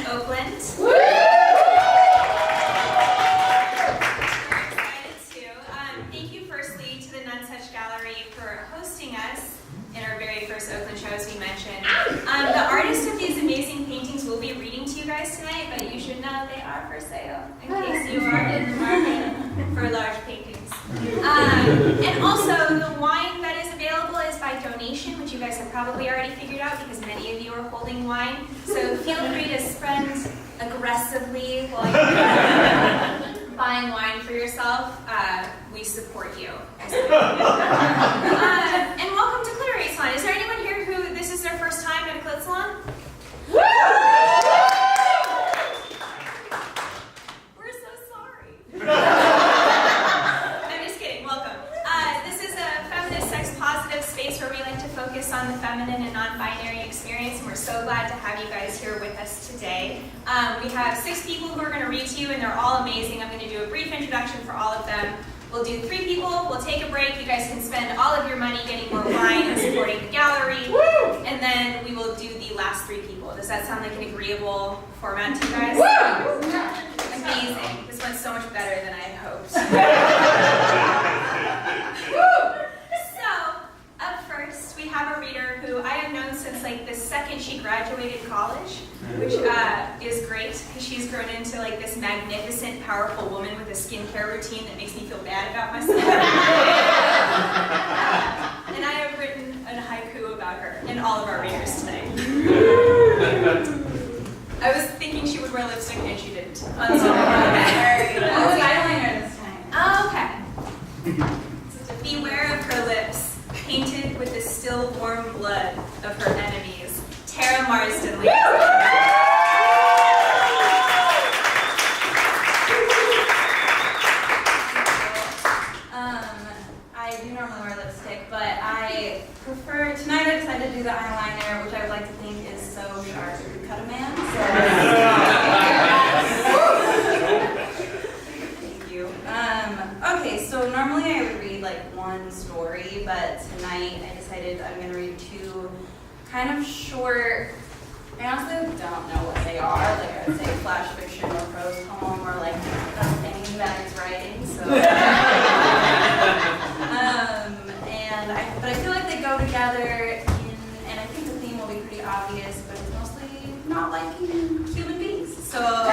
Oakland. Woo! Thank you firstly to the Nonesuch Gallery for hosting us in our very first Oakland show, as we mentioned. The artists of these amazing paintings will be reading to you guys tonight, but you should know they are for sale in case you are in the market for large paintings. And also, the wine that is available is by donation, which you guys have probably already figured out because many of you are holding wine. So feel free to spend aggressively while you're buying wine for yourself. We support you. And welcome to Cliterary Salon. Is there anyone here who this is their first time at a Clit salon? Woo! We're so sorry. I'm just kidding. Welcome. This is a feminist, sex-positive space where we like to focus on the feminine and non-binary experience, and we're so glad to have you guys here with us today. We have 6 people who are going to read to you, and they're all amazing. I'm going to do a brief introduction for all of them. We'll do 3 people, we'll take a break, you guys can spend all of your money getting more wine and supporting the gallery, and then we will do the last 3 people. Does that sound like an agreeable format to you guys? Amazing. This went so much better than I had hoped. So, up first, we have a reader who I have known since like the second she graduated college, which is great because she's grown into like this magnificent, powerful woman with a skincare routine that makes me feel bad about myself. And I have written a haiku about her and all of our readers tonight. I was thinking she would wear lipstick and she didn't. Eyeliner this time. Oh, okay. Beware of her lips, painted with the still warm blood of her enemies. Tara Marsden. I do normally wear lipstick, but I prefer, tonight I decided to do the eyeliner, which I would like to think is so sharp you could cut a man. Thank you. Okay, so normally I would read like one story, but tonight I decided I'm going to read 2 kind of short. I honestly don't know what they are. Like I would say flash fiction or prose poem or like a thing that is writing. So, but I feel like they go together, and I think the theme will be pretty obvious. But it's mostly not liking human beings. So, all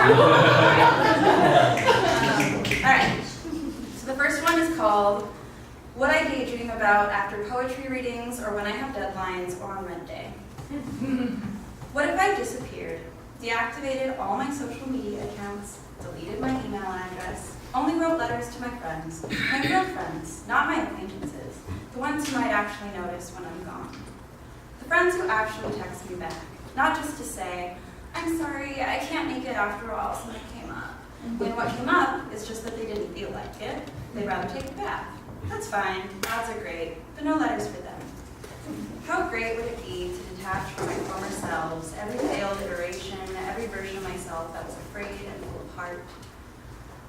right. So the first one is called "What I Daydream About After Poetry Readings or When I Have Deadlines or on Rent Day." What if I disappeared, deactivated all my social media accounts, deleted my email address, only wrote letters to my friends, my real friends, not my acquaintances, the ones who might actually notice when I'm gone. The friends who actually text me back, not just to say, "I'm sorry, I can't make it after all, something came up." And what came up is just that they didn't feel like it. They'd rather take a bath. That's fine, baths are great, but no letters for them. How great would it be to detach from my former selves, every failed iteration, every version of myself that was afraid and full of heart.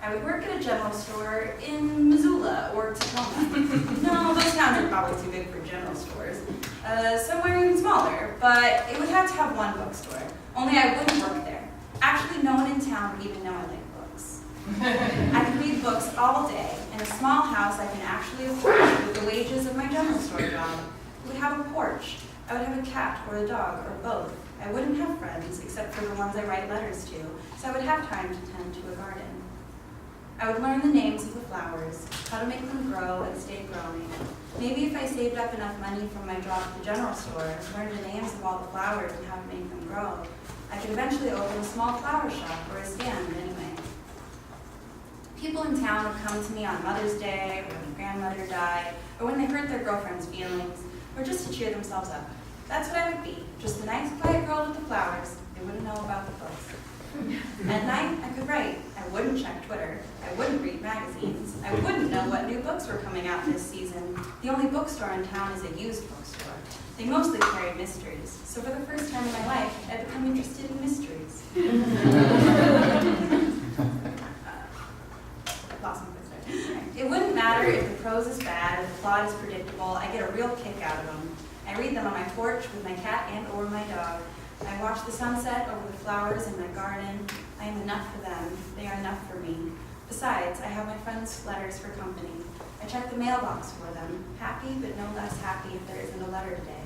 I would work at a general store in Missoula or Tacoma. No, those towns are probably too big for general stores. Somewhere even smaller, but it would have to have one bookstore. Only I wouldn't work there. Actually, no one in town would even know I like books. I could read books all day in a small house I can actually afford with the wages of my general store job. I would have a porch. I would have a cat or a dog or both. I wouldn't have friends except for the ones I write letters to, so I would have time to tend to a garden. I would learn the names of the flowers, how to make them grow and stay growing. Maybe if I saved up enough money from my job at the general store, learned the names of all the flowers and how to make them grow, I could eventually open a small flower shop or a stand anyway. People in town would come to me on Mother's Day, or when grandmother died, or when they hurt their girlfriend's feelings, or just to cheer themselves up. That's what I would be, just a nice quiet girl with the flowers. They wouldn't know about the books. At night, I could write. I wouldn't check Twitter. I wouldn't read magazines. I wouldn't know what new books were coming out this season. The only bookstore in town is a used bookstore. They mostly carry mysteries. So for the first time in my life, I've become interested in mysteries. Lost my place there. It wouldn't matter if the prose is bad, if the plot is predictable. I get a real kick out of them. I read them on my porch with my cat and or my dog. I watch the sunset over the flowers in my garden. I am enough for them. They are enough for me. Besides, I have my friends' letters for company. I check the mailbox for them, happy but no less happy if there isn't a letter today.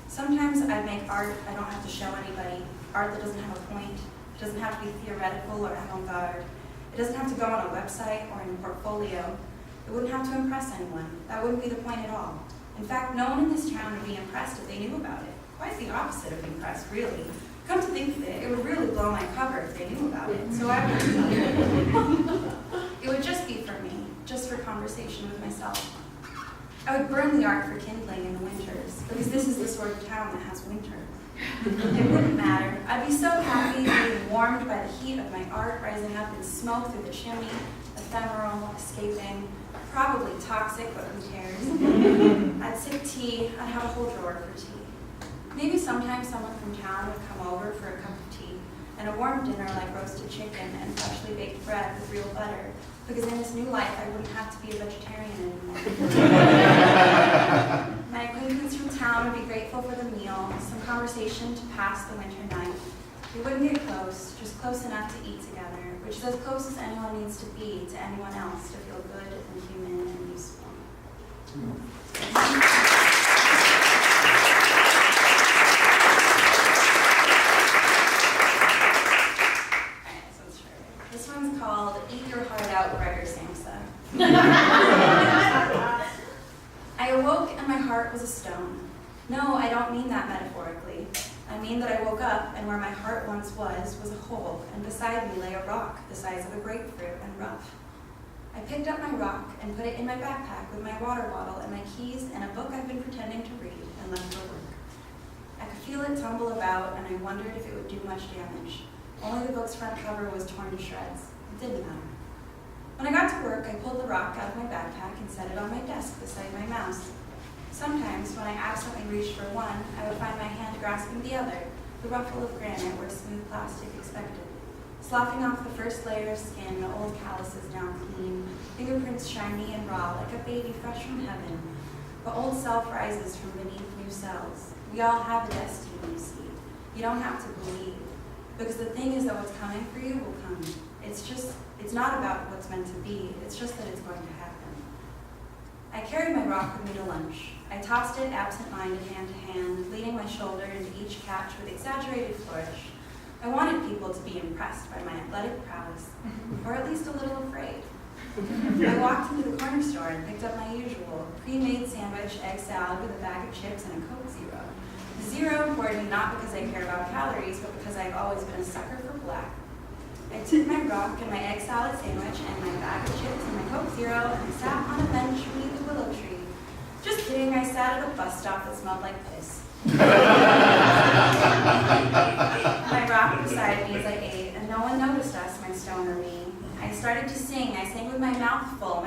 Sometimes I make art I don't have to show anybody, art that doesn't have a point. It doesn't have to be theoretical or avant-garde. It doesn't have to go on a website or in a portfolio. It wouldn't have to impress anyone. That wouldn't be the point at all. In fact, no one in this town would be impressed if they knew about it. Quite the opposite of impressed, really. Come to think of it, it would really blow my cover if they knew about it, so I wouldn't. It would just be for me, just for conversation with myself. I would burn the art for kindling in the winters, because this is the sort of town that has winter. It wouldn't matter. I'd be so happy being warmed by the heat of my art rising up in smoke through the chimney, ephemeral, escaping, probably toxic, but who cares? I'd sip tea, I'd have a whole drawer for tea. Maybe sometimes someone from town would come over for a cup of tea, and a warm dinner like roasted chicken and freshly baked bread with real butter, because in this new life I wouldn't have to be a vegetarian anymore. My acquaintance from town would be grateful for the meal, some conversation to pass the winter night. We wouldn't get close, just close enough to eat together, which is as close as anyone needs to be to anyone else to feel good and human and useful. This one's called Eat Your Heart Out, Gregor Samsa. I awoke and my heart was a stone. No, I don't mean that metaphorically. I mean that I woke up and where my heart once was a hole, and beside me lay a rock the size of a grapefruit and rough. I picked up my rock and put it in my backpack with my water bottle and my keys and a book I've been pretending to read and left for work. I could feel it tumble about and I wondered if it would do much damage. Only the book's front cover was torn to shreds. It didn't matter. When I got to work, I pulled the rock out of my backpack and set it on my desk beside my mouse. Sometimes, when I absently reached for one, I would find my hand grasping the other, the ruffle of granite where smooth plastic expected. Sloughing off the first layer of skin, the old calluses down clean, fingerprints shiny and raw like a baby fresh from heaven. The old self rises from beneath new cells. We all have a destiny, you see. You don't have to believe. Because the thing is that what's coming for you will come. It's not about what's meant to be, it's just that it's going to happen. I carried my rock with me to lunch. I tossed it absent-minded hand to hand, leaning my shoulder into each catch with exaggerated flourish. I wanted people to be impressed by my athletic prowess, or at least a little afraid. I walked into the corner store and picked up my usual pre-made sandwich, egg salad with a bag of chips and a Coke Zero. The Zero important not because I care about calories, but because I've always been a sucker for black. I took my rock and my egg salad sandwich and my bag of chips and my Coke Zero and I sat on a bench beneath a willow tree. Just kidding, I sat at a bus stop that smelled like piss. My rock beside me as I ate, and no one noticed us, my stoner me. I started to sing. I sang with my mouth full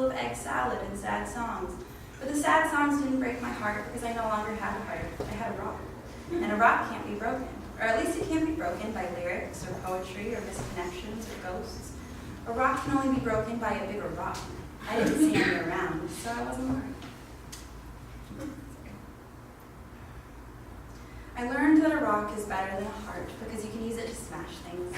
of egg salad and sad songs. But the sad songs didn't break my heart because I no longer had a heart. I had a rock. And a rock can't be broken. Or at least it can't be broken by lyrics or poetry or misconnections or ghosts. A rock can only be broken by a bigger rock. I didn't see any around, so I wasn't worried. I learned that a rock is better than a heart because you can use it to smash things.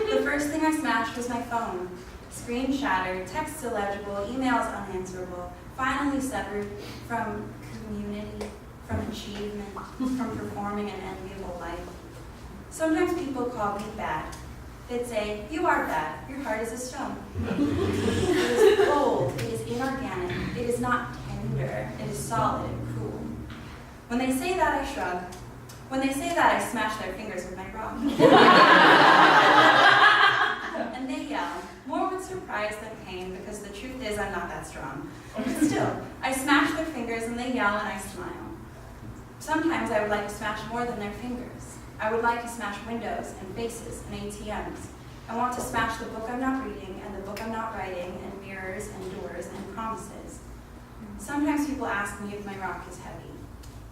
The first thing I smashed was my phone. Screen shattered, texts illegible, emails unanswerable, finally severed from community, from achievement, from performing an enviable life. Sometimes people call me bad. They'd say, "You are bad, your heart is a stone." It is cold, it is inorganic, it is not tender, it is solid and cruel. When they say that, I shrug. When they say that, I smash their fingers with my rock. And they yell, more with surprise than pain, because the truth is I'm not that strong. But still, I smash their fingers and they yell and I smile. Sometimes I would like to smash more than their fingers. I would like to smash windows and faces and ATMs. I want to smash the book I'm not reading and the book I'm not writing and mirrors and doors and promises. Sometimes people ask me if my rock is heavy.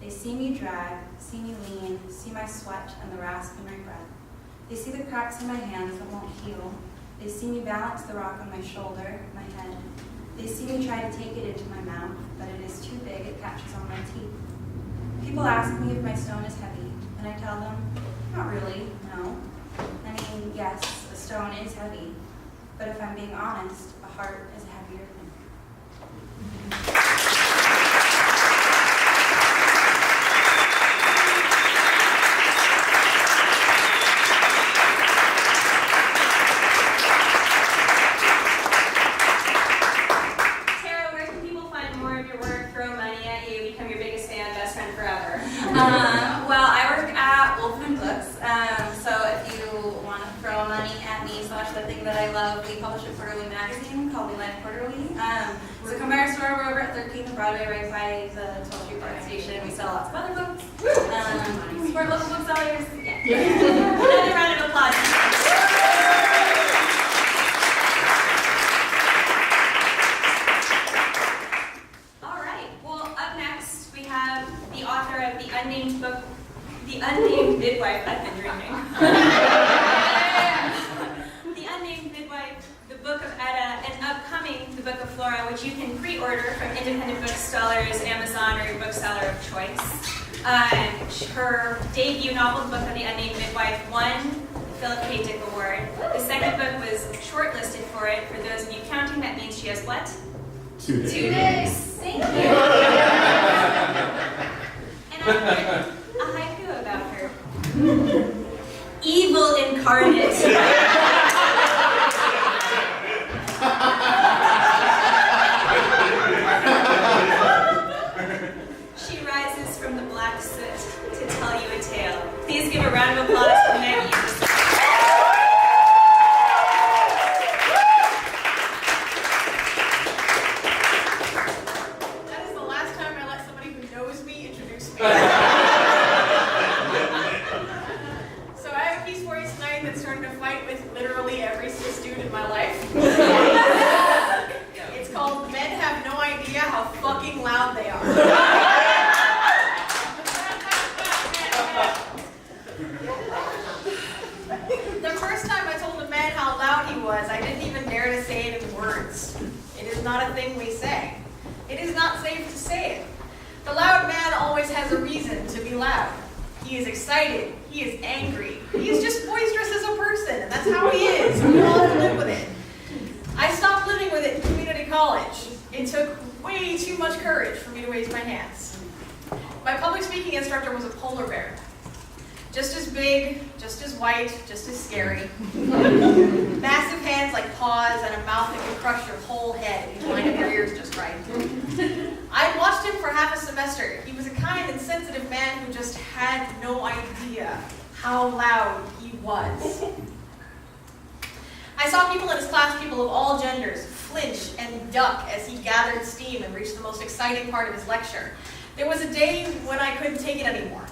They see me drag, see me lean, see my sweat and the rasp in my breath. They see the cracks in my hands that won't heal. They see me balance the rock on my shoulder, my head. They see me try to take it into my mouth, but it is too big, it catches on my teeth. People ask me if my stone is heavy, and I tell them, not really, no. I mean, yes, a stone is heavy, but if I'm being honest, a heart is heavier than. Well, I work at Wolfman Books, so if you want to throw money at me / the thing that I love, we publish a quarterly magazine called We Life Quarterly. So come by our store, we're over at 13th and Broadway, right by the 12th Street Park Station. We sell lots of other books. Support local booksellers. Yeah. Another round of applause. The Unnamed Midwife, I've been dreaming. The Unnamed Midwife, the Book of Edda, and upcoming, the Book of Flora, which you can pre-order from independent booksellers, Amazon, or your bookseller of choice. Her debut novel, the Book of the Unnamed Midwife, won the Philip K. Dick Award. The second book was shortlisted for it. For those of you counting, that means she has what? 2 days. 2 days. Thank you. And I've written a haiku about her. Evil incarnate. She rises from the black soot to tell you a tale. Please give a round of applause for Maggie. That is the last time I let somebody who knows me introduce me. So I have a piece for you tonight that's starting to fight with literally every cis dude in my life. It's called Men Have No Idea How Fucking Loud They Are. The first time I told a man how loud he was, I didn't even dare to say it in words. It is not a thing we say. It is not safe to say it. The loud man always has a reason to be loud. He is excited. He is angry. He is just boisterous as a person, and that's how he is. We all have to live with it. I stopped living with it in community college. It took way too much courage for me to raise my hands. My public speaking instructor was a polar bear. Just as big, just as white, just as scary. Massive hands like paws and a mouth that could crush your whole head if you line up your ears just right. I watched him for half a semester. He was a kind and sensitive man who just had no idea how loud he was. I saw people in his class, people of all genders, flinch and duck as he gathered steam and reached the most exciting part of his lecture. There was a day when I couldn't take it anymore.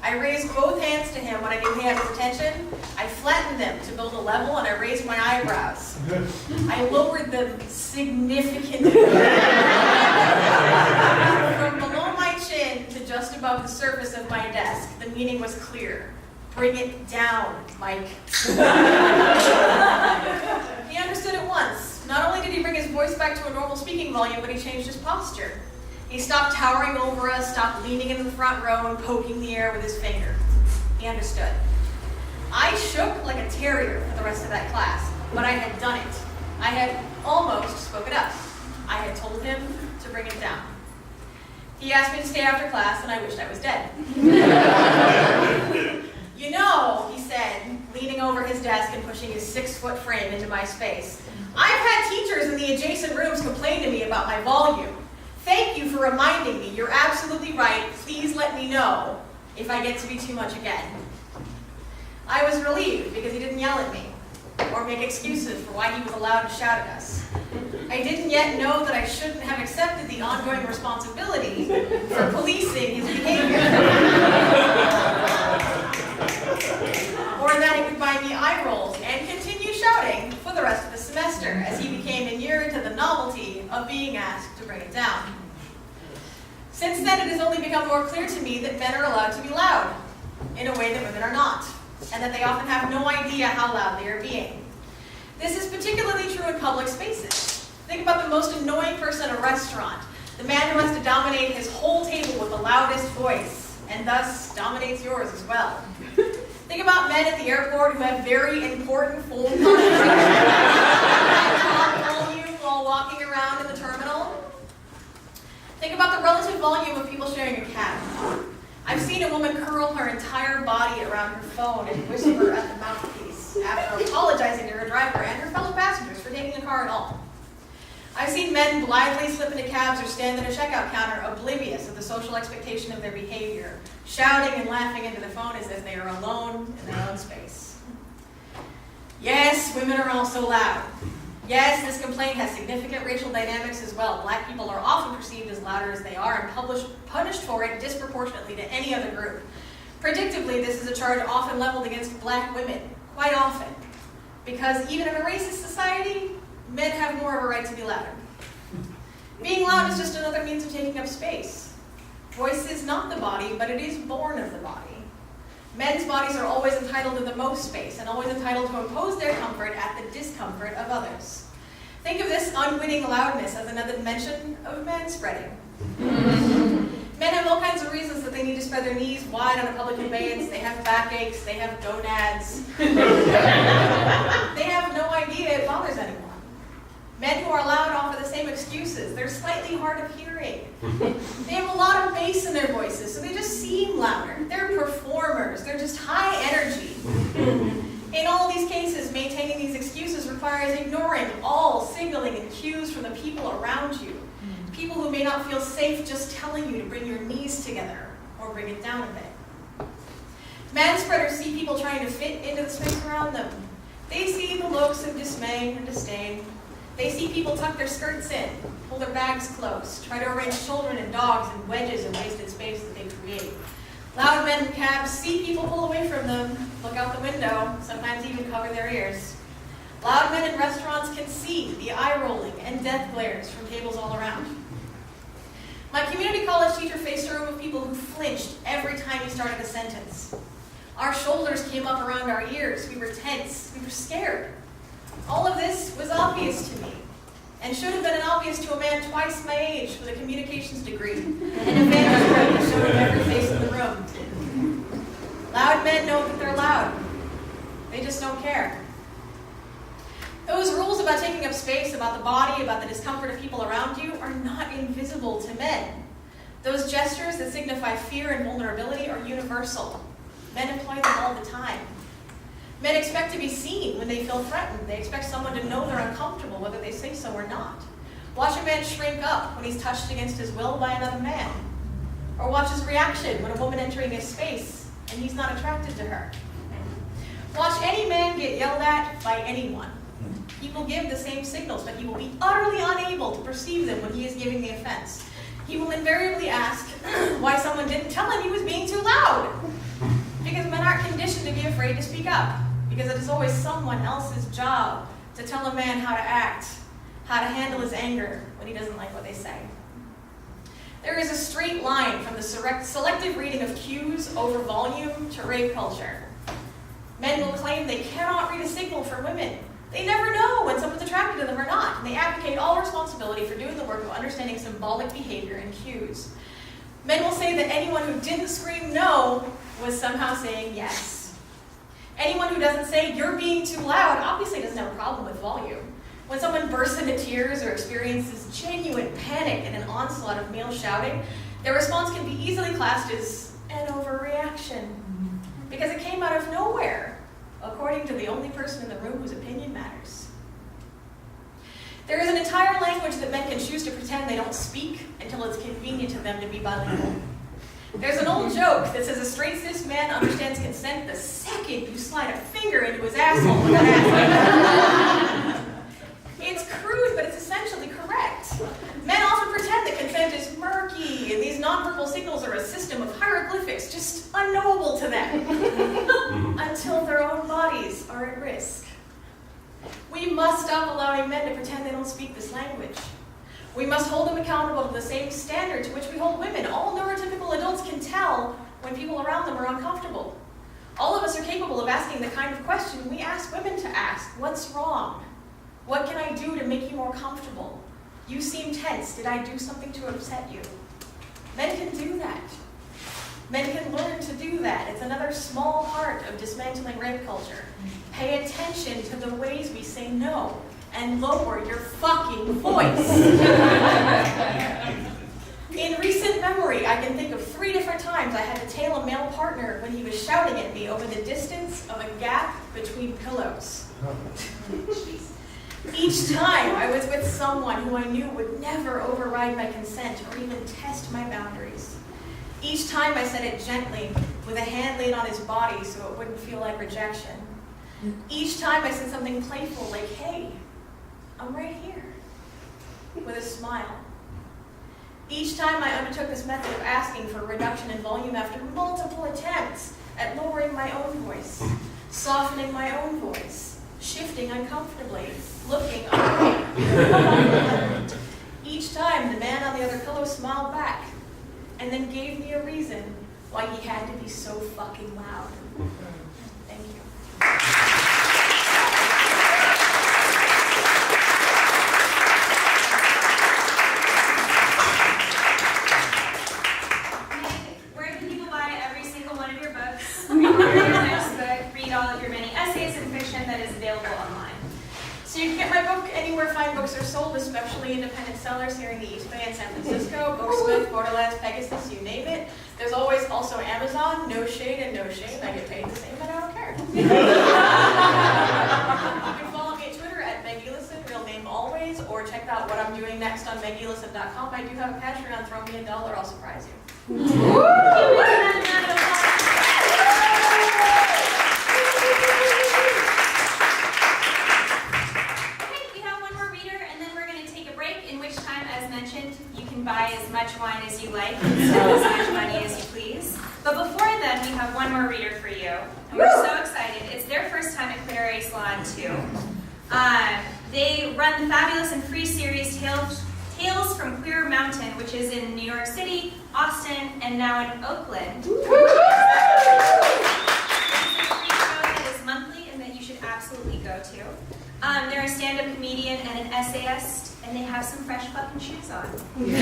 I raised both hands to him when I didn't have his attention. I flattened them to build a level, and I raised my eyebrows. I lowered them significantly. From below my chin to just above the surface of my desk, the meaning was clear. Bring it down, Mike. He understood at once. Not only did he bring his voice back to a normal speaking volume, but he changed his posture. He stopped towering over us, stopped leaning into the front row and poking the air with his finger. He understood. I shook like a terrier for the rest of that class, but I had done it. I had almost spoken up. I had told him to bring it down. He asked me to stay after class, and I wished I was dead. You know, he said, leaning over his desk and pushing his 6-foot frame into my space, I've had teachers in the adjacent rooms complain to me about my volume. Thank you for reminding me. You're absolutely right. Please let me know if I get to be too much again. I was relieved because he didn't yell at me or make excuses for why he was allowed to shout at us. I didn't yet know that I shouldn't have accepted the ongoing responsibility for policing his behavior. Or that he would buy me eye rolls and continue shouting for the rest of the semester as he became inured to the novelty of being asked to bring it down. Since then, it has only become more clear to me that men are allowed to be loud in a way that women are not, and that they often have no idea how loud they are being. This is particularly true in public spaces. Think about the most annoying person in a restaurant, the man who has to dominate his whole table with the loudest voice, and thus dominates yours as well. Think about men at the airport who have very important phone conversations at top volume while walking around in the terminal. Think about the relative volume of people sharing a cab. I've seen a woman curl her entire body around her phone and whisper at the mouthpiece after apologizing to her driver and her fellow passengers for taking the car at all. I've seen men blithely slip into cabs or stand at a checkout counter oblivious of the social expectation of their behavior, shouting and laughing into the phone as if they are alone in their own space. Yes, women are also loud. Yes, this complaint has significant racial dynamics as well. Black people are often perceived as louder as they are and punished for it disproportionately to any other group. Predictably, this is a charge often leveled against black women, quite often, because even in a racist society, men have more of a right to be louder. Being loud is just another means of taking up space. Voice is not the body, but it is born of the body. Men's bodies are always entitled to the most space and always entitled to impose their comfort at the discomfort of others. Think of this unwitting loudness as another dimension of manspreading. Men have all kinds of reasons that they need to spread their knees wide on a public conveyance. They have backaches, they have gonads. They have no idea it bothers anyone. Men who are loud offer the same excuses. They're slightly hard of hearing. They have a lot of bass in their voices, so they just seem louder. They're performers. They're just high energy. In all these cases, maintaining these excuses requires ignoring all signaling and cues from the people around you. People who may not feel safe just telling you to bring your knees together or bring it down a bit. Manspreaders see people trying to fit into the space around them. They see the looks of dismay and disdain. They see people tuck their skirts in, pull their bags close, try to arrange children and dogs in wedges and wasted space that they create. Loud men in cabs see people pull away from them, look out the window, sometimes even cover their ears. Loud men in restaurants can see the eye-rolling and death glares from tables all around. My community college teacher faced a room of people who flinched every time he started a sentence. Our shoulders came up around our ears. We were tense. We were scared. All of this was obvious to me, and should have been obvious to a man twice my age with a communications degree and a vantage point that showed him every face in the room. Loud men know that they're loud. They just don't care. Those rules about taking up space, about the body, about the discomfort of people around you are not invisible to men. Those gestures that signify fear and vulnerability are universal. Men employ them all the time. Men expect to be seen when they feel threatened. They expect someone to know they're uncomfortable, whether they say so or not. Watch a man shrink up when he's touched against his will by another man. Or watch his reaction when a woman entering his space and he's not attracted to her. Watch any man get yelled at by anyone. He will give the same signals, but he will be utterly unable to perceive them when he is giving the offense. He will invariably ask why someone didn't tell him he was being too loud. Because men aren't conditioned to be afraid to speak up. Because it is always someone else's job to tell a man how to act, how to handle his anger when he doesn't like what they say. There is a straight line from the selective reading of cues over volume to rape culture. Men will claim they cannot read a signal for women. They never know when someone's attracted to them or not, and they abdicate all responsibility for doing the work of understanding symbolic behavior and cues. Men will say that anyone who didn't scream no was somehow saying yes. Anyone who doesn't say, "You're being too loud," obviously doesn't have a problem with volume. When someone bursts into tears or experiences genuine panic in an onslaught of male shouting, their response can be easily classed as an overreaction, because it came out of nowhere, according to the only person in the room whose opinion matters. There is an entire language that men can choose to pretend they don't speak until it's convenient to them to be bilingual. There's an old joke that says a straight cis man understands consent the second you slide a finger into his asshole without asking. It's crude, but it's essentially correct. Men often pretend that consent is murky, and these nonverbal signals are a system of hieroglyphics just unknowable to them, until their own bodies are at risk. We must stop allowing men to pretend they don't speak this language. We must hold them accountable to the same standard to which we hold women. All neurotypical adults can tell when people around them are uncomfortable. All of us are capable of asking the kind of question we ask women to ask: what's wrong? What can I do to make you more comfortable? You seem tense. Did I do something to upset you? Men can do that. Men can learn to do that. It's another small part of dismantling rape culture. Pay attention to the ways we say no and lower your fucking voice. In recent memory, I can think of 3 different times I had to tail a male partner when he was shouting at me over the distance of a gap between pillows. Each time I was with someone who I knew would never override my consent or even test my boundaries. Each time I said it gently, with a hand laid on his body so it wouldn't feel like rejection. Each time I said something playful like, hey, I'm right here, with a smile. Each time I undertook this method of asking for a reduction in volume after multiple attempts at lowering my own voice, softening my own voice, shifting uncomfortably, looking away. Each time the man on the other pillow smiled back and then gave me a reason why he had to be so fucking loud. Thank you. Where can people buy every single one of your books? Read your next book, read all of your many essays and fiction that is available online. So you can get my book anywhere fine books are sold, especially independent sellers here in the East Bay and San Francisco, Booksmith, Borderlands, Pegasus, you name it. There's always also Amazon, no shade and no shame. I get paid the same, but I don't care. You can follow me on Twitter at Maggie Elison, real name always, or check out what I'm doing next on MaggieElison.com. I do have a Patreon, throw me $1, I'll surprise you. Buy as much wine as you like and spend as much money as you please. But before then, we have one more reader for you. And we're so excited. It's their first time at Cliterary Salon, too. They run the fabulous and free series Tales from Queer Mountain, which is in New York City, Austin, and now in Oakland. It's a free show that is monthly and that you should absolutely go to. They're a stand-up comedian and an essayist, and they have some fresh fucking shoes on. Yay! I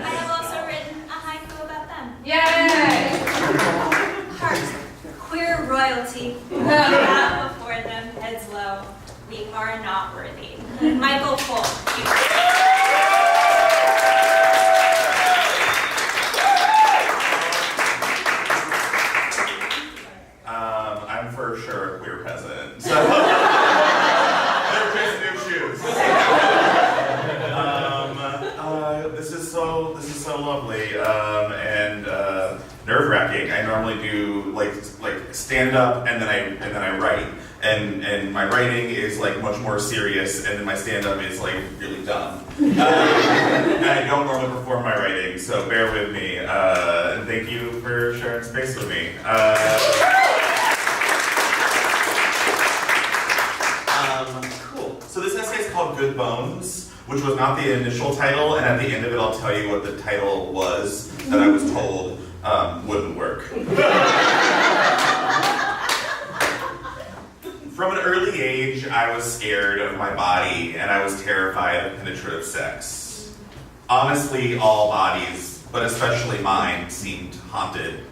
have also written a haiku about them. Yay! Heart, queer royalty, bow before them, heads low. We are not worthy. Micheal Foulk. I'm for sure a queer peasant. So they're just new shoes. This is so lovely and nerve-wracking. I normally do like stand up and then I write, and my writing is like much more serious, and then my stand up is like really dumb. And I don't normally perform my writing, so bear with me. And thank you for sharing space with me. Cool. So this essay is called Good Bones, which was not the initial title, and at the end of it I'll tell you what the title was that I was told wouldn't work. From an early age, I was scared of my body, and I was terrified of penetrative sex. Honestly, all bodies, but especially mine, seemed haunted.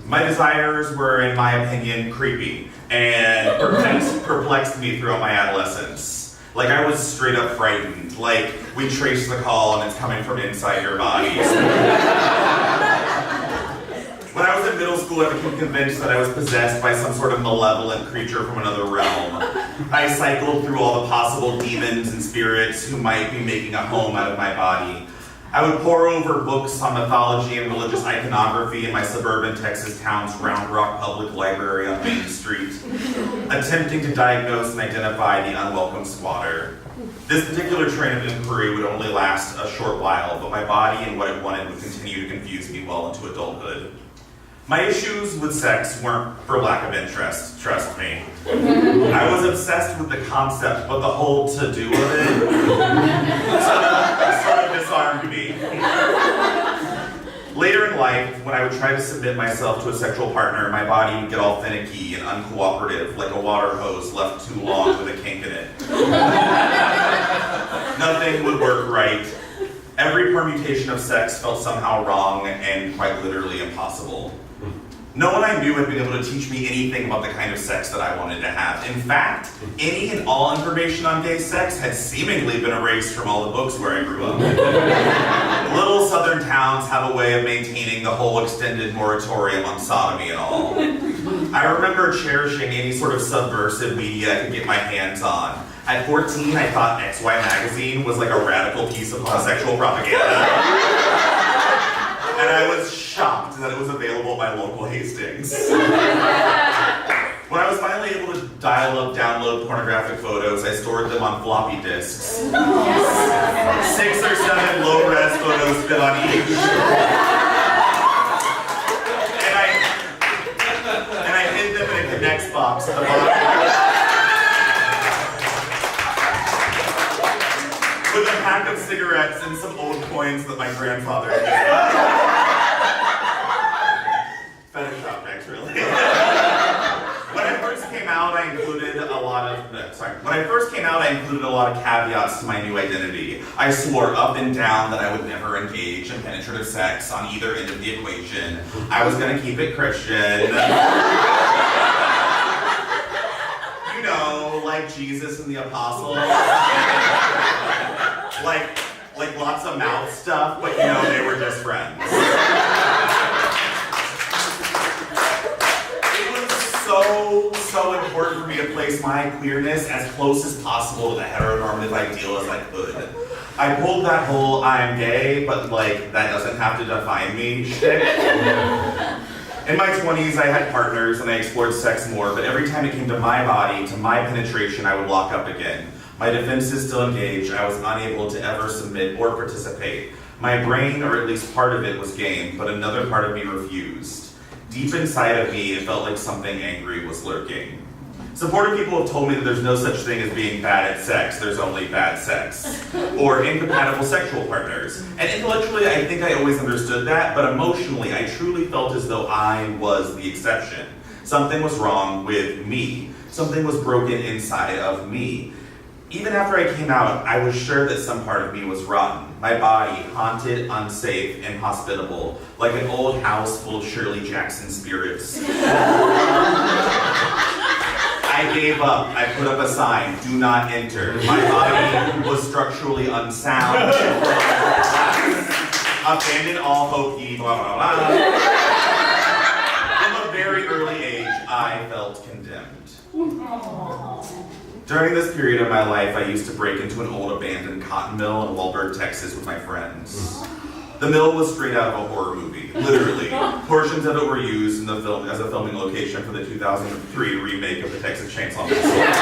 My desires were, in my opinion, creepy, and perplexed me throughout my adolescence. Like, I was straight up frightened. Like, we traced the call and it's coming from inside your body. When I was in middle school, I became convinced that I was possessed by some sort of malevolent creature from another realm. I cycled through all the possible demons and spirits who might be making a home out of my body. I would pore over books on mythology and religious iconography in my suburban Texas town's Round Rock Public Library on Main Street, attempting to diagnose and identify the unwelcome squatter. This particular train of inquiry would only last a short while, but my body and what it wanted would continue to confuse me well into adulthood. My issues with sex weren't for lack of interest, trust me. I was obsessed with the concept, but the whole to-do of it sort of disarmed me. Later in life, life, when I would try to submit myself to a sexual partner, my body would get all finicky and uncooperative, like a water hose left too long with a kink in it. Nothing would work right. Every permutation of sex felt somehow wrong and quite literally impossible. No one I knew had been able to teach me anything about the kind of sex that I wanted to have. In fact, any and all information on gay sex had seemingly been erased from all the books where I grew up. Little southern towns have a way of maintaining the whole extended moratorium on sodomy and all. I remember cherishing any sort of subversive media I could get my hands on. At 14, I thought XY Magazine was like a radical piece of homosexual propaganda. And I was shocked that it was available at my local Hastings. When I was finally able to dial-up download pornographic photos, I stored them on floppy disks. 6 or 7 low-res photos fit on each. And I hid them in a Connects box at the bottom. With a pack of cigarettes and some old coins that my grandfather had given us. Fetish objects, really. When I first came out, I included a lot of caveats to my new identity. I swore up and down that I would never engage in penetrative sex on either end of the equation. I was gonna keep it Christian. You know, like Jesus and the apostles. Like lots of mouth stuff, but you know, they were just friends. It was so important for me to place my queerness as close as possible to the heteronormative ideal as I could. I pulled that whole I'm gay, but like, that doesn't have to define me shtick. In my 20s, I had partners and I explored sex more, but every time it came to my body, to my penetration, I would lock up again. My defenses still engaged, I was unable to ever submit or participate. My brain, or at least part of it, was game, but another part of me refused. Deep inside of me, it felt like something angry was lurking. Supportive people have told me that there's no such thing as being bad at sex, there's only bad sex. Or incompatible sexual partners. And intellectually, I think I always understood that, but emotionally, I truly felt as though I was the exception. Something was wrong with me. Something was broken inside of me. Even after I came out, I was sure that some part of me was rotten. My body, haunted, unsafe, inhospitable, like an old house full of Shirley Jackson spirits. I gave up. I put up a sign, do not enter. My body was structurally unsound. Abandoned all hope, ye blah, blah, blah. From a very early age, I felt condemned. During this period of my life, I used to break into an old abandoned cotton mill in Walberg, Texas with my friends. The mill was straight out of a horror movie, literally. Portions of it were used in the film as a filming location for the 2003 remake of the Texas Chainsaw Massacre.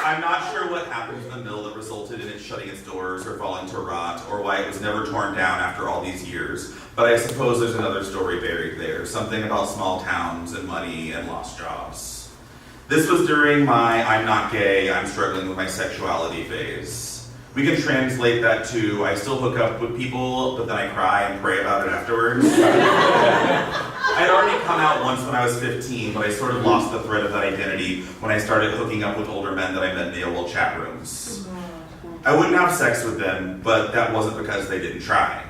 I'm not sure what happened to the mill that resulted in it shutting its doors or falling to rot, or why it was never torn down after all these years, but I suppose there's another story buried there, something about small towns and money and lost jobs. This was during my I'm not gay, I'm struggling with my sexuality phase. We can translate that to I still hook up with people, but then I cry and pray about it afterwards. I'd already come out once when I was 15, but I sort of lost the thread of that identity when I started hooking up with older men that I met in the AOL chat rooms. I wouldn't have sex with them, but that wasn't because they didn't try.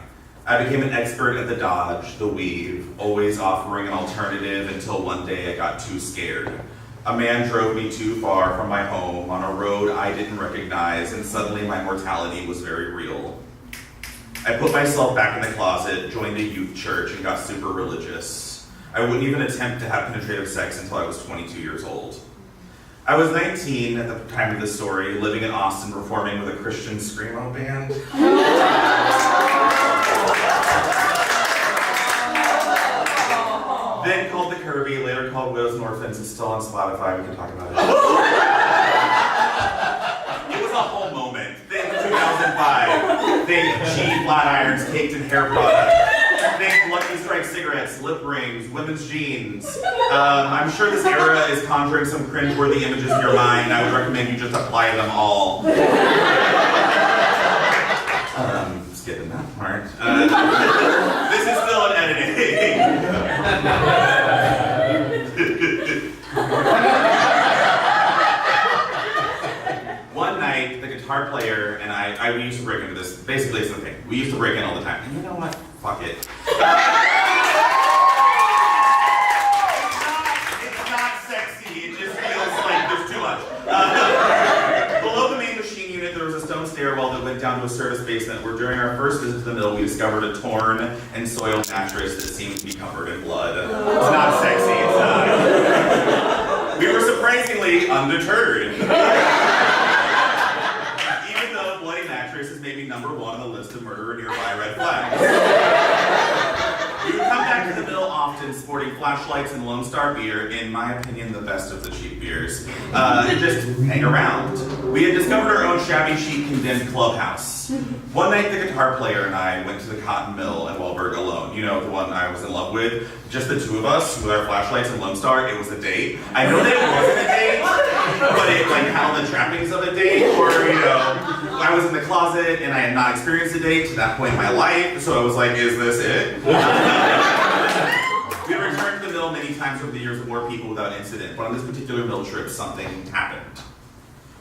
I became an expert at the dodge, the weave, always offering an alternative until one day I got too scared. A man drove me too far from my home on a road I didn't recognize, and suddenly my mortality was very real. I put myself back in the closet, joined a youth church, and got super religious. I wouldn't even attempt to have penetrative sex until I was 22 years old. I was 19 at the time of this story, living in Austin, performing with a Christian screamo band. Then called The Kirby, later called Widows and Orphans. It's still on Spotify, we can talk about it. It was a whole moment. Think 2005. Think G flat irons caked in hair products. Think Lucky Strike cigarettes, lip rings, women's jeans. I'm sure this era is conjuring some cringeworthy images in your mind. I would recommend you just apply them all. Skipping that part. This is One night, the guitar player and we used to break into this. Basically, it's the thing. We used to break in all the time. And you know what? Fuck it. It's not sexy. It just feels like there's too much. Below the main machine unit, there was a stone stairwell that went down to a service basement where during our first visit to the mill, we discovered a torn and soiled mattress that seemed to be covered in blood. It's not sexy. It's not. We were surprisingly undeterred. Even though bloody mattress is maybe number 1 on the list of murder or nearby red flags. We would come back to the mill often sporting flashlights and Lone Star beer, in my opinion the best of the cheap beers, and just hang around. We had discovered our own shabby chic condemned clubhouse. One night the guitar player and I went to the cotton mill in Wellberg alone. You know, the one I was in love with. Just the two of us with our flashlights and Lone Star. It was a date. I know that it wasn't a date, but it like had the trappings of a date, or you know, I was in the closet and I had not experienced a date to that point in my life, so I was like, is this it? We returned to the mill many times over the years with more people without incident, but on this particular mill trip, something happened.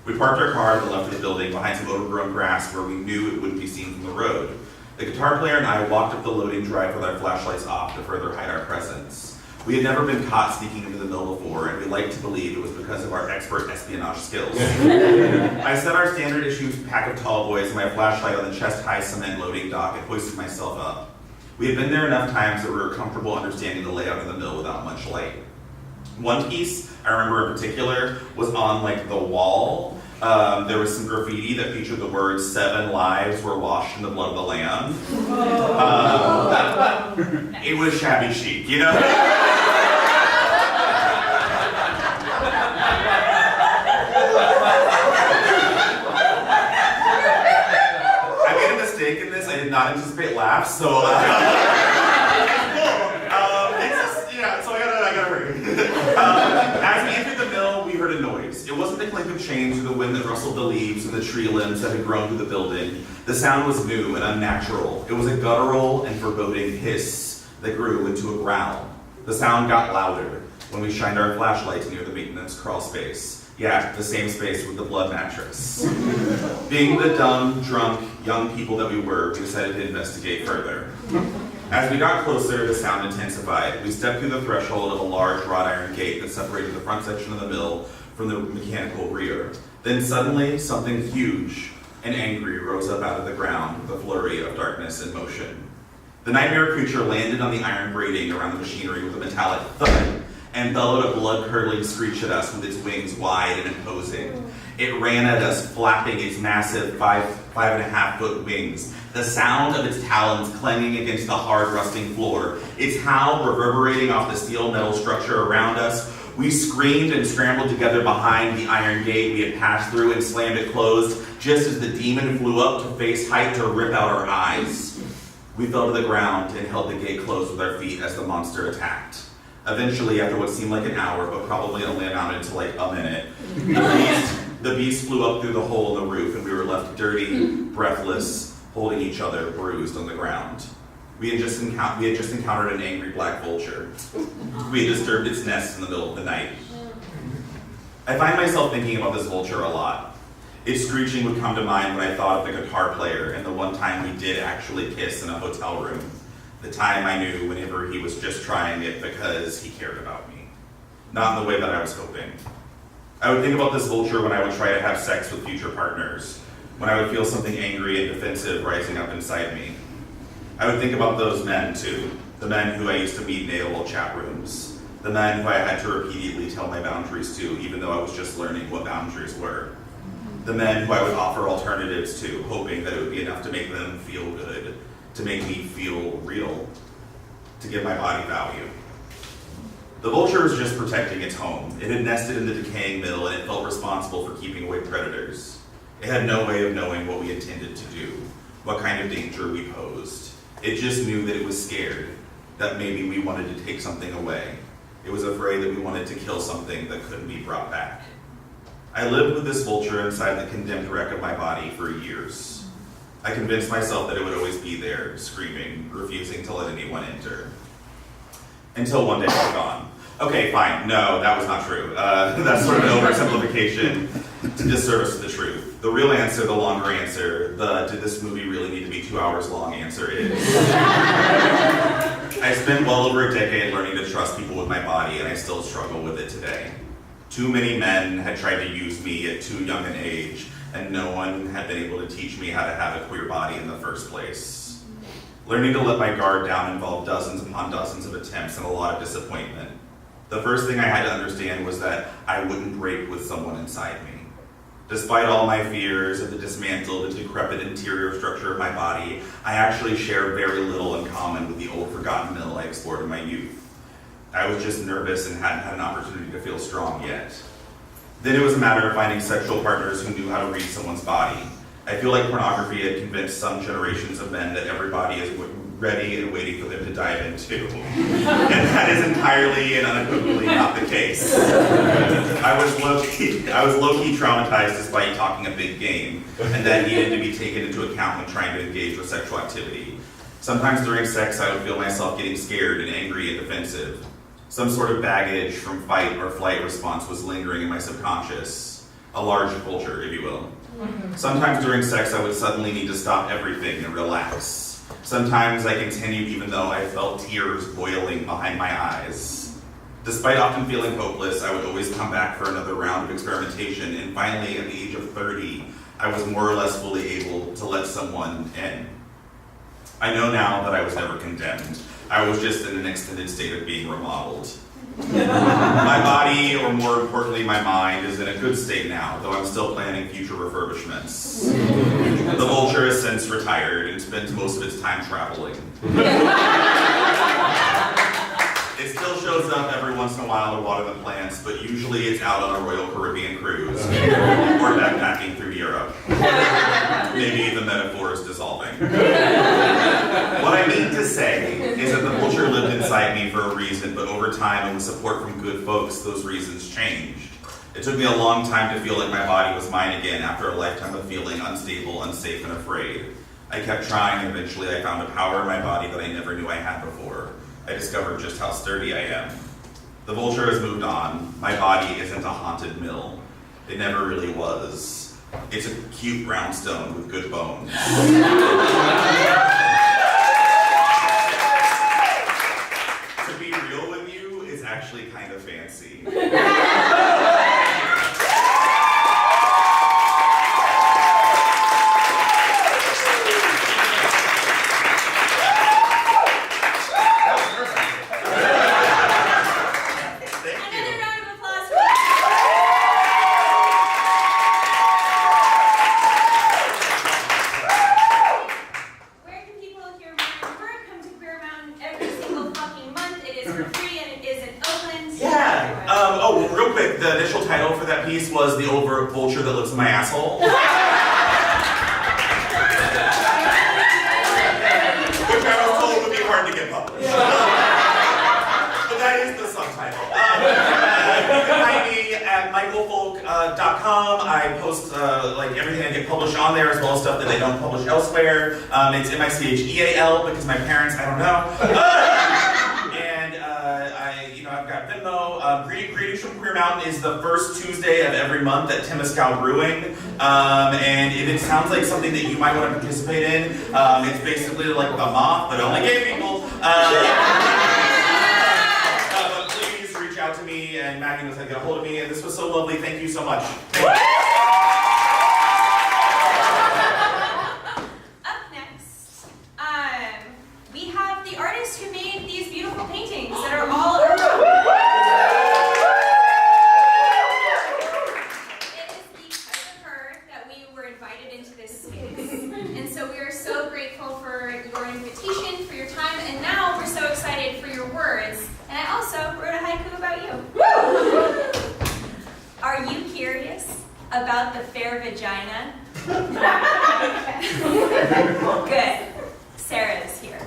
We parked our car at the left of the building behind some overgrown grass where we knew it wouldn't be seen from the road. The guitar player and I walked up the loading drive with our flashlights off to further hide our presence. We had never been caught sneaking into the mill before, and we liked to believe it was because of our expert espionage skills. I set our standard issue pack of tall boys and my flashlight on the chest-high cement loading dock and hoisted myself up. We had been there enough times that we were comfortable understanding the layout of the mill without much light. One piece I remember in particular was on like the wall. There was some graffiti that featured the words 7 lives were washed in the blood of the lamb. It was shabby chic, you know? I made a mistake in this. I did not anticipate laughs, so so I gotta hurry. As we entered the mill, we heard a noise. It wasn't the clink of chains or the wind that rustled the leaves and the tree limbs that had grown through the building. The sound was new and unnatural. It was a guttural and foreboding hiss that grew into a growl. The sound got louder when we shined our flashlights near the maintenance crawl space. Yeah, the same space with the blood mattress. Being the dumb, drunk, young people that we were, we decided to investigate further. As we got closer, the sound intensified. We stepped through the threshold of a large wrought iron gate that separated the front section of the mill from the mechanical rear. Then suddenly, something huge and angry rose up out of the ground with a flurry of darkness and motion. The nightmare creature landed on the iron grating around the machinery with a metallic thud and bellowed a blood-curdling screech at us with its wings wide and imposing. It ran at us, flapping its massive 5.5-foot wings, the sound of its talons clanging against the hard, rusting floor, its howl reverberating off the steel metal structure around us. We screamed and scrambled together behind the iron gate we had passed through and slammed it closed, just as the demon flew up to face height to rip out our eyes. We fell to the ground and held the gate closed with our feet as the monster attacked. Eventually, after what seemed like an hour, but probably only amounted to like a minute, the beast flew up through the hole in the roof and we were left dirty, breathless, holding each other bruised on the ground. We had just encountered an angry black vulture. We had disturbed its nest in the middle of the night. I find myself thinking about this vulture a lot. Its screeching would come to mind when I thought of the guitar player and the one time we did actually kiss in a hotel room. The time I knew whenever he was just trying it because he cared about me. Not in the way that I was hoping. I would think about this vulture when I would try to have sex with future partners, when I would feel something angry and defensive rising up inside me. I would think about those men too, the men who I used to meet in AOL chat rooms, the men who I had to repeatedly tell my boundaries to, even though I was just learning what boundaries were. The men who I would offer alternatives to, hoping that it would be enough to make them feel good, to make me feel real, to give my body value. The vulture was just protecting its home. It had nested in the decaying mill and it felt responsible for keeping away predators. It had no way of knowing what we intended to do, what kind of danger we posed. It just knew that it was scared, that maybe we wanted to take something away. It was afraid that we wanted to kill something that couldn't be brought back. I lived with this vulture inside the condemned wreck of my body for years. I convinced myself that it would always be there, screaming, refusing to let anyone enter. Until one day it was gone. Okay, fine. No, that was not true. That's sort of an oversimplification to disservice to the truth. The real answer, the longer answer, the did this movie really need to be 2 hours long answer is. I spent well over a decade learning to trust people with my body, and I still struggle with it today. Too many men had tried to use me at too young an age, and no one had been able to teach me how to have a queer body in the first place. Learning to let my guard down involved dozens upon dozens of attempts and a lot of disappointment. The first thing I had to understand was that I wouldn't break with someone inside me. Despite all my fears of the dismantled and decrepit interior structure of my body, I actually share very little in common with the old forgotten mill I explored in my youth. I was just nervous and hadn't had an opportunity to feel strong yet. Then it was a matter of finding sexual partners who knew how to read someone's body. I feel like pornography had convinced some generations of men that every body is ready and waiting for them to dive into. And that is entirely and unequivocally not the case. I was low-key traumatized despite talking a big game, and that needed to be taken into account when trying to engage with sexual activity. Sometimes during sex, I would feel myself getting scared and angry and defensive. Some sort of baggage from fight or flight response was lingering in my subconscious, a large culture, if you will. Sometimes during sex, I would suddenly need to stop everything and relax. Sometimes I continued even though I felt tears boiling behind my eyes. Despite often feeling hopeless, I would always come back for another round of experimentation, and finally, at the age of 30, I was more or less fully able to let someone in. I know now that I was never condemned. I was just in an extended state of being remodeled. My body, or more importantly my mind, is in a good state now, though I'm still planning future refurbishments. The Vulture has since retired and spends most of its time traveling. It still shows up every once in a while to water the plants, but usually it's out on a Royal Caribbean cruise, or backpacking through Europe. Maybe the metaphor is dissolving. What I mean to say is that the Vulture lived inside me for a reason, but over time and with support from good folks, those reasons changed. It took me a long time to feel like my body was mine again after a lifetime of feeling unstable, unsafe, and afraid. I kept trying, and eventually I found a power in my body that I never knew I had before. I discovered just how sturdy I am. The Vulture has moved on. My body isn't a haunted mill. It never really was. It's a cute brownstone with good bones. To be real with you, it's actually kind of fancy. Was the old vulture that lives in my asshole. Which I was told would be hard to get published. But that is the subtitle. You can find me at michealfoulk.com. I post like everything I get published on there, as well as stuff that they don't publish elsewhere. It's MICHEAL because my parents, I don't know. I've got Venmo. Greetings from Queer Mountain is the first Tuesday of every month at Temescal Brewing. And if it sounds like something that you might want to participate in, it's basically like a moth, but only gay people. But please reach out to me, and Maggie knows how to get a hold of me. And this was so lovely. Thank you so much. Thank you. Up next, we have the artist who made these beautiful paintings that are all around. It is because of her that we were invited into this space. And so we are so grateful for your invitation, for your time, and now we're so excited for your words. And I also wrote a haiku about you. Are you curious about the fair vagina? Good. Sarah is here.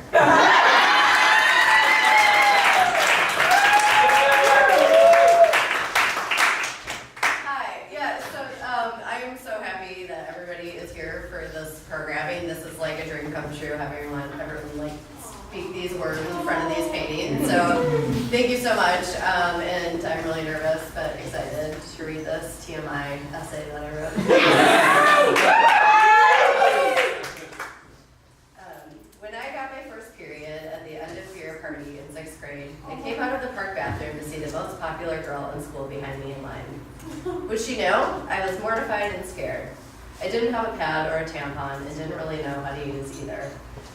I am so happy that everybody is here for this programming. This is like a dream come true, having everyone like speak these words in front of these paintings. So thank you so much, and I'm really nervous but excited to read this TMI essay that I wrote. When I got my first period at the end of year party in 6th grade, I came out of the park bathroom to see the most popular girl in school behind me in line. Would she know? I was mortified and scared. I didn't have a pad or a tampon and didn't really know how to use either.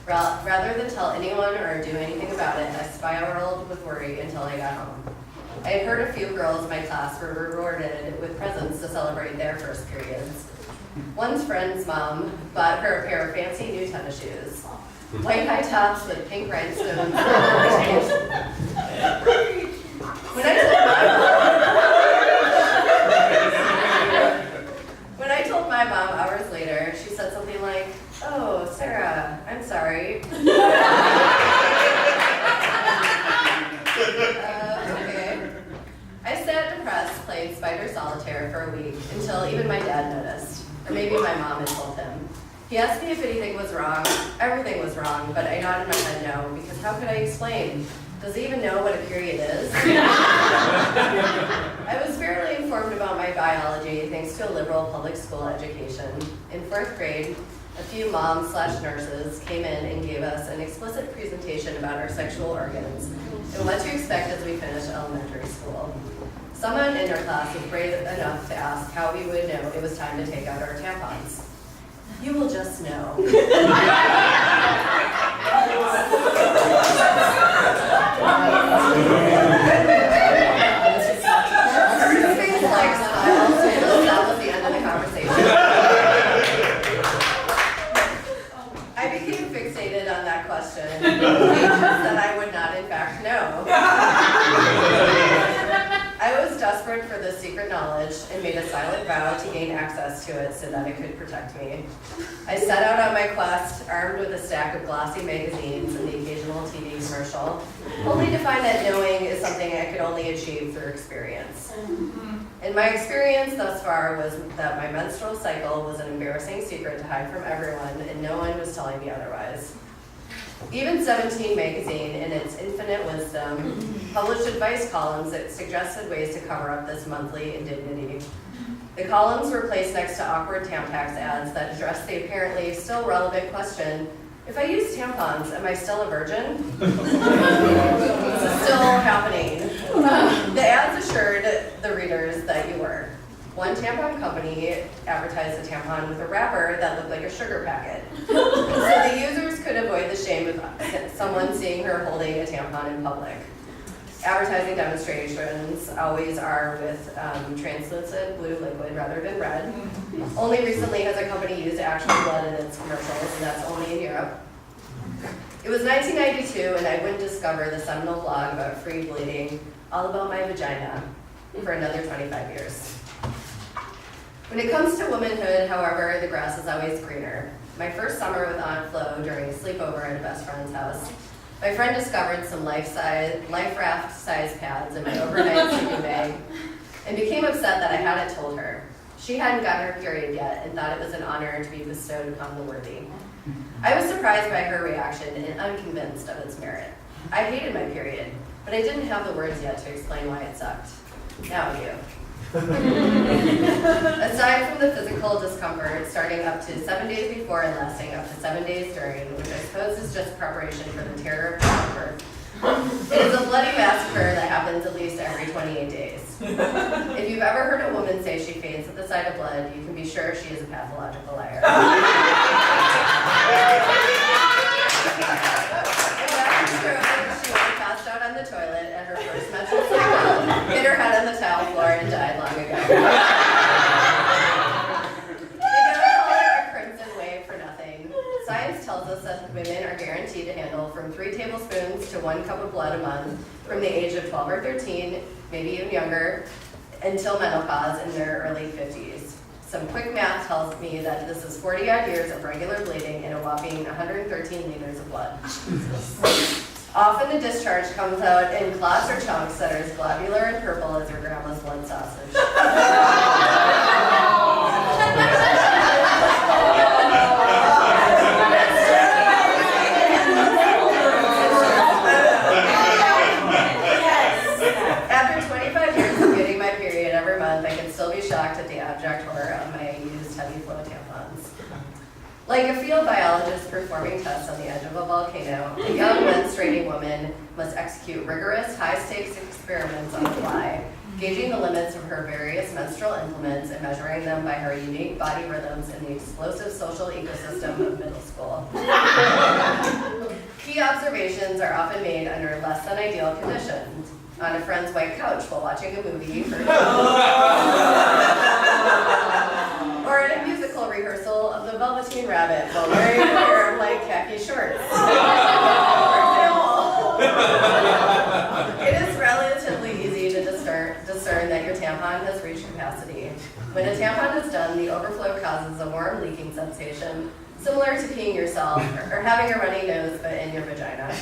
Rather than tell anyone or do anything about it, I spiraled with worry until I got home. I had heard a few girls in my class were rewarded with presents to celebrate their first periods. One's friend's mom bought her a pair of fancy new tennis shoes. White high tops with pink rhinestones. When I told my mom hours later, she said something like, "Oh, Sarah, I'm sorry." Okay. I sat depressed playing spider solitaire for a week until even my dad noticed, or maybe my mom had told him. He asked me if anything was wrong. Everything was wrong, but I nodded my head no, because how could I explain? Does he even know what a period is? I was fairly informed about my biology thanks to a liberal public school education. In 4th grade, a few moms/nurses came in and gave us an explicit presentation about our sexual organs and what to expect as we finished elementary school. Someone in our class was brave enough to ask how we would know it was time to take out our tampons. You will just know. Things like smiles, that was the end of the conversation. I became fixated on that question, that I would not in fact know. I was desperate for this secret knowledge and made a silent vow to gain access to it so that it could protect me. I set out on my quest, armed with a stack of glossy magazines and the occasional TV commercial, only to find that knowing is something I could only achieve through experience. And my experience thus far was that my menstrual cycle was an embarrassing secret to hide from everyone, and no one was telling me otherwise. Even 17 magazine, in its infinite wisdom, published advice columns that suggested ways to cover up this monthly indignity. The columns were placed next to awkward Tampax ads that addressed the apparently still relevant question, if I use tampons, am I still a virgin? This is still happening. The ads assured the readers that you were. One tampon company advertised a tampon with a wrapper that looked like a sugar packet. So the users could avoid the shame of someone seeing her holding a tampon in public. Advertising demonstrations always are with translucent blue liquid rather than red. Only recently has a company used actual blood in its commercials, and that's only in Europe. It was 1992, and I wouldn't discover the seminal blog about free bleeding, all about my vagina, for another 25 years. When it comes to womanhood, however, the grass is always greener. My first summer with Aunt Flo during a sleepover at a best friend's house, my friend discovered some life raft size pads in my overnight sleeping bag and became upset that I hadn't told her. She hadn't gotten her period yet and thought it was an honor to be bestowed upon the worthy. I was surprised by her reaction and unconvinced of its merit. I hated my period, but I didn't have the words yet to explain why it sucked. Now I do. Aside from the physical discomfort, starting up to 7 days before and lasting up to 7 days during, which I suppose is just preparation for the terror of childbirth, it is a bloody massacre that happens at least every 28 days. If you've ever heard a woman say she faints at the sight of blood, you can be sure she is a pathological liar. And that is true. She was passed out on the toilet at her first menstrual cycle, hit her head on the tile floor, and died long ago. They don't call it a crimson wave for nothing. Science tells us that women are guaranteed to handle from 3 tablespoons to 1 cup of blood a month from the age of 12 or 13, maybe even younger, until menopause in their early 50s. Some quick math tells me that this is 40-odd years of regular bleeding and a whopping 113 liters of blood. Often the discharge comes out in clots or chunks that are as globular and purple as your grandma's blood sausage. Like a field biologist performing tests on the edge of a volcano, a young menstruating woman must execute rigorous, high-stakes experiments on the fly, gauging the limits of her various menstrual implements and measuring them by her unique body rhythms in the explosive social ecosystem of middle school. Key observations are often made under less than ideal conditions. On a friend's white couch while watching a movie, or at a musical rehearsal of The Velveteen Rabbit while wearing a pair of light khaki shorts. It is relatively easy to discern that your tampon has reached capacity. When a tampon is done, the overflow causes a warm leaking sensation, similar to peeing yourself or having a runny nose but in your vagina.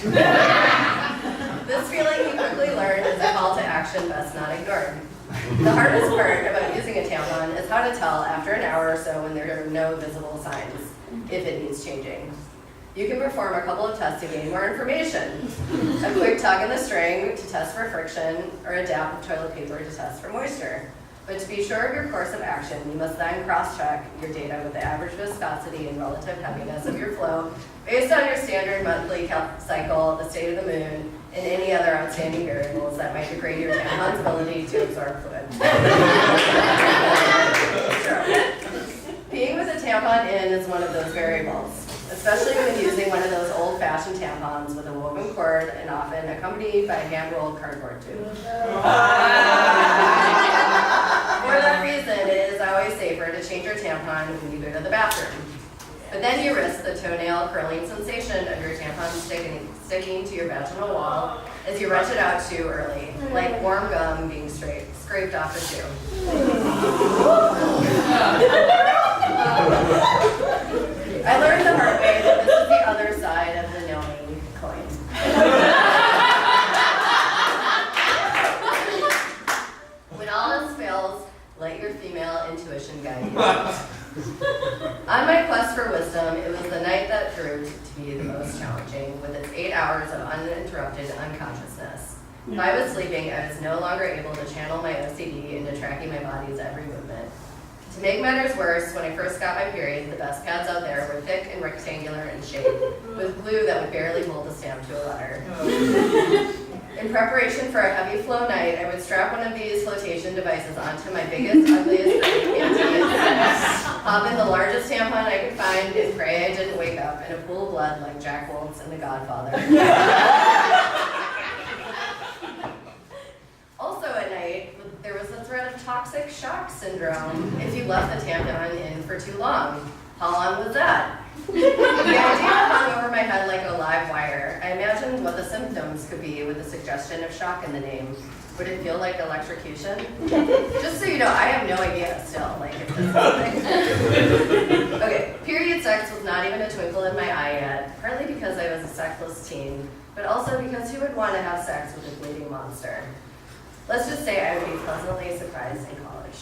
This feeling you quickly learn is a call to action best not ignored. The hardest part about using a tampon is how to tell after an hour or so when there are no visible signs, if it needs changing. You can perform a couple of tests to gain more information. A quick tug in the string to test for friction, or a dab of toilet paper to test for moisture. But to be sure of your course of action, you must then cross-check your data with the average viscosity and relative heaviness of your flow based on your standard monthly cycle, the state of the moon, and any other outstanding variables that might degrade your tampon's ability to absorb fluid. Peeing with a tampon in is one of those variables, especially when using one of those old-fashioned tampons with a woven cord and often accompanied by a hand-rolled cardboard tube. For that reason, it is always safer to change your tampon when you go to the bathroom. But then you risk the toenail curling sensation of your tampon sticking to your vaginal wall as you wrench it out too early, like warm gum being scraped off the shoe. I learned the hard way that this is the other side of the knowing coin. When all else fails, let your female intuition guide you. On my quest for wisdom, it was the night that proved to be the most challenging, with its 8 hours of uninterrupted unconsciousness. If I was sleeping, I was no longer able to channel my OCD into tracking my body's every movement. To make matters worse, when I first got my period, the best pads out there were thick and rectangular in shape, with glue that would barely hold a stamp to a letter. In preparation for a heavy flow night, I would strap one of these flotation devices onto my biggest, ugliest panties, pop in the largest tampon I could find, and pray I didn't wake up in a pool of blood like Jack Woltz in The Godfather. Also at night, there was the threat of toxic shock syndrome if you left the tampon in for too long. How long was that? The idea hung over my head like a live wire. I imagined what the symptoms could be with the suggestion of shock in the name. Would it feel like electrocution? Just so you know, I have no idea still, like, if this is something. Okay, period sex was not even a twinkle in my eye yet, partly because I was a sexless teen, but also because who would want to have sex with a bleeding monster? Let's just say I would be pleasantly surprised in college.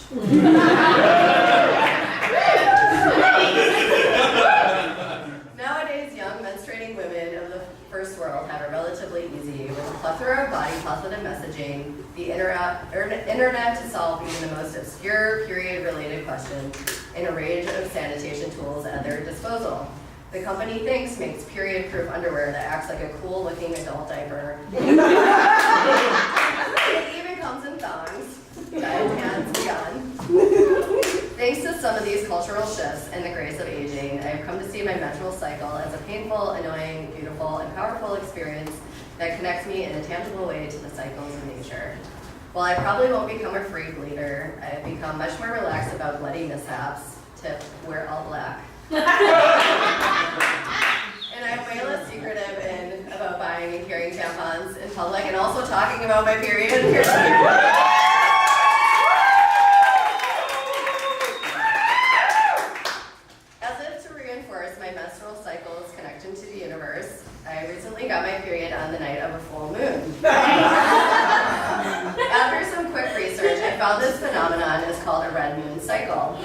Nowadays, young menstruating women of the first world have it relatively easy, with a plethora of body-positive messaging, the internet to solve even the most obscure period-related questions, and a range of sanitation tools at their disposal. The company Thinks makes period-proof underwear that acts like a cool-looking adult diaper. It even comes in thongs. Diet hands beyond. Thanks to some of these cultural shifts and the grace of aging, I have come to see my menstrual cycle as a painful, annoying, beautiful, and powerful experience that connects me in a tangible way to the cycles of nature. While I probably won't become a free bleeder, I have become much more relaxed about bloody mishaps. Tip, wear all black. And I'm way less secretive about buying and carrying tampons in public and also talking about my period and period. As if to reinforce my menstrual cycle's connection to the universe, I recently got my period on the night of a full moon. After some quick research, I found this phenomenon is called a red moon cycle.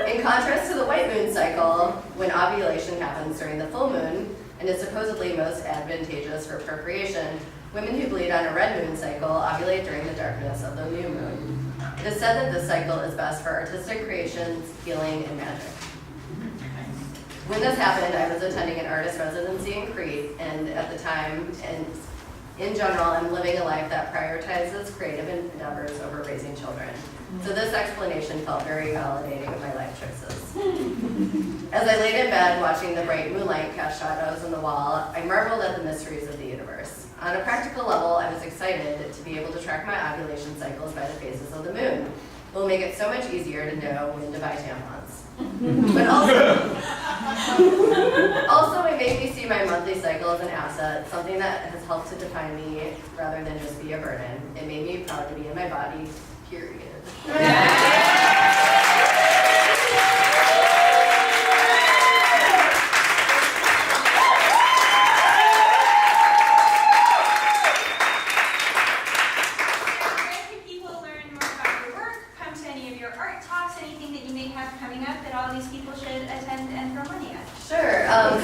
In contrast to the white moon cycle, when ovulation happens during the full moon, and is supposedly most advantageous for procreation, women who bleed on a red moon cycle ovulate during the darkness of the new moon. It is said that this cycle is best for artistic creations, healing, and magic. When this happened, I was attending an artist residency in Crete, and at the time, and in general, I'm living a life that prioritizes creative endeavors over raising children. So this explanation felt very validating of my life choices. As I laid in bed watching the bright moonlight cast shadows on the wall, I marveled at the mysteries of the universe. On a practical level, I was excited to be able to track my ovulation cycles by the phases of the moon. It will make it so much easier to know when to buy tampons. But also it made me see my monthly cycle as an asset, something that has helped to define me rather than just be a burden. It made me proud to be in my body, period.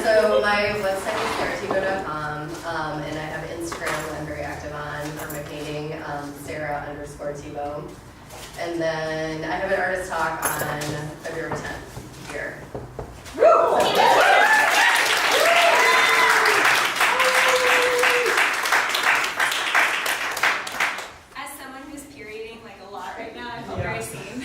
So my website is Tokuda-Hall, and I have Instagram I'm very active on for my painting, Sarah_Thibault. And then I have an artist talk on February 10th here. As someone who's perioding like a lot right now, I feel very seen.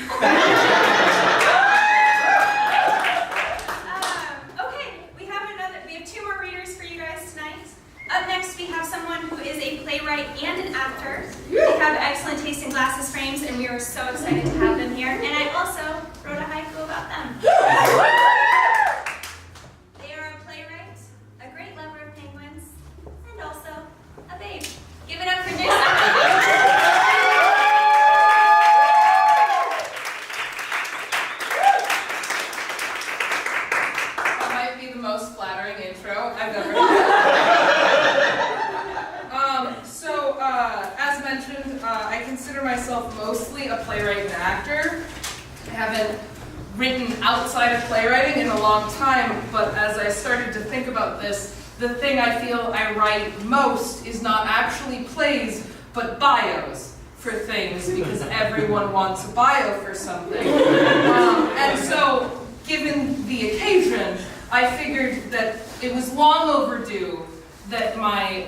Up next, we have someone who is a playwright and an actor. They have excellent taste in glasses frames, and we are so excited to have them here. And I also wrote a haiku about them. They are a playwright, a great lover of penguins, and also a babe. Give it up for Nonesuch. That might be the most flattering intro I've ever had. As mentioned, I consider myself mostly a playwright and actor. I haven't written outside of playwriting in a long time, but as I started to think about this, the thing I feel I write most is not actually plays, but bios for things, because everyone wants a bio for something. And so, given the occasion, I figured that it was long overdue that my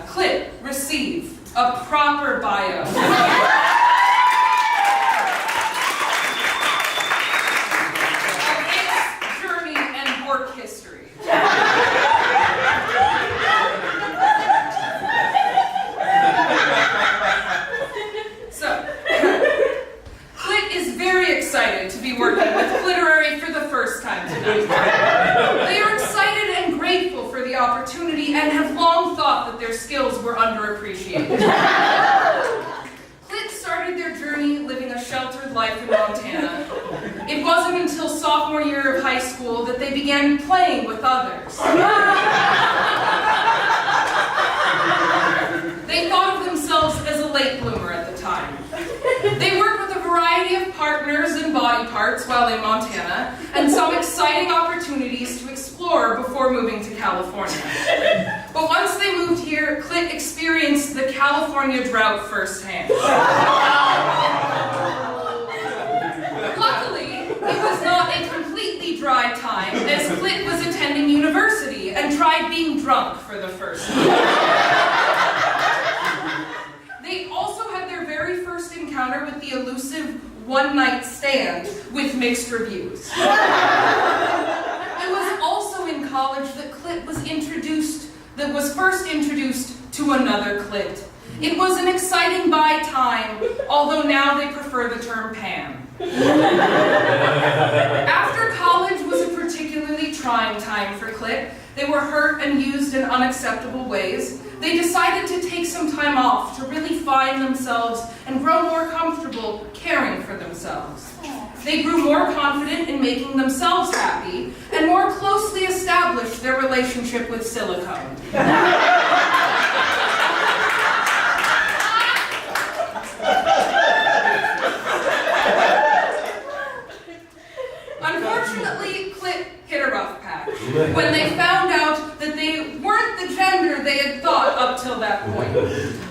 Clit receive a proper bio. Of its journey and work history. So, Clit is very excited to be working with Cliterary for the first time tonight. They are excited and grateful for the opportunity and have long thought that their skills were underappreciated. Clit started their journey living a sheltered life in Montana. It wasn't until sophomore year of high school that they began playing with others. They thought of themselves as a late bloomer at the time. They worked with a variety of partners and body parts while in Montana, and saw exciting opportunities to explore before moving to California. But once they moved here, Clit experienced the California drought firsthand. Luckily, it was not a completely dry time, as Clit was attending university and tried being drunk for the first time. They also had their very first encounter with the elusive one-night stand with mixed reviews. It was also in college that Clit was first introduced to another Clit. It was an exciting by time, although now they prefer the term Pam. After college was a particularly trying time for Clit. They were hurt and used in unacceptable ways. They decided to take some time off to really find themselves and grow more comfortable caring for themselves. They grew more confident in making themselves happy and more closely established their relationship with silicone. Unfortunately, Clit hit a rough patch when they found out that they weren't the gender they had thought up till that point.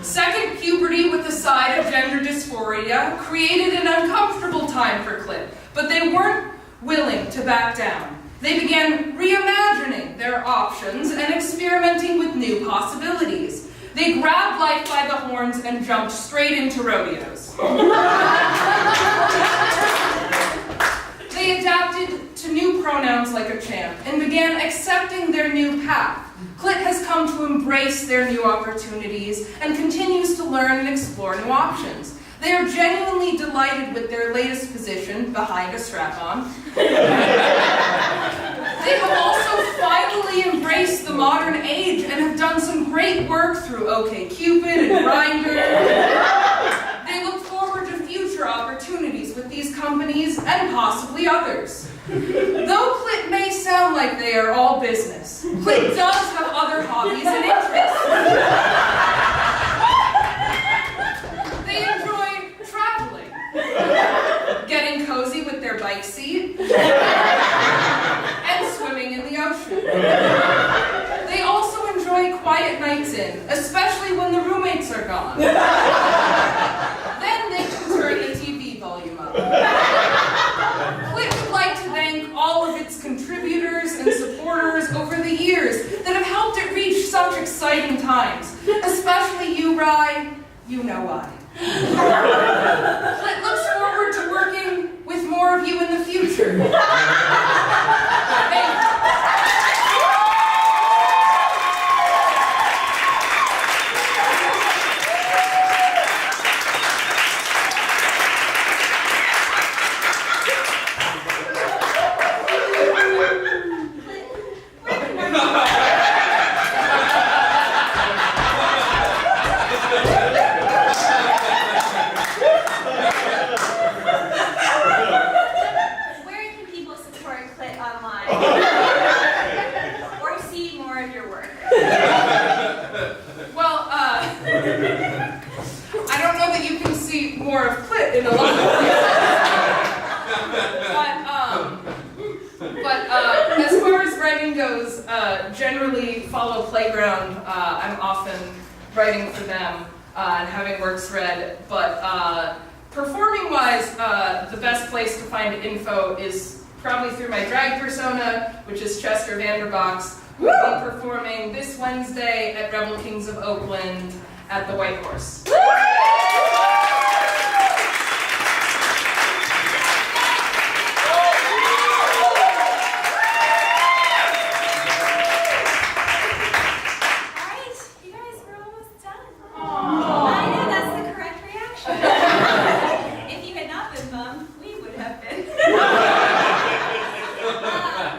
Second puberty with a side of gender dysphoria created an uncomfortable time for Clit, but they weren't willing to back down. They began reimagining their options and experimenting with new possibilities. They grabbed life by the horns and jumped straight into rodeos. They adapted to new pronouns like a champ and began accepting their new path. Clit has come to embrace their new opportunities and continues to learn and explore new options. They are genuinely delighted with their latest position behind a strap-on. They have also finally embraced the modern age and have done some great work through OkCupid and Grindr. They look forward to future opportunities with these companies and possibly others. Though Clit may sound like they are all business, Clit does have other hobbies and interests. They enjoy traveling, getting cozy with their bike seat, and swimming in the ocean. They also enjoy quiet nights in, especially when the roommates are gone. Then they can turn the TV volume up. Clit would like to thank all of its contributors and supporters over the years that have helped it reach such exciting times, especially you, Rye. You know why. Clit looks forward to working with more of you in the future. Thank you. Where can people support Clit online? Or see more of your work? Well, I don't know that you can see more of Clit in a lot of places. But as far as writing goes, generally follow Playground. I'm often writing for them and having works read. But performing-wise, the best place to find info is probably through my drag persona, which is Chester Vanderbox. We'll be performing this Wednesday at Rebel Kings of Oakland at the White Horse. Alright, you guys, we're almost done. I know that's the correct reaction. If you had not been bummed, we would have been.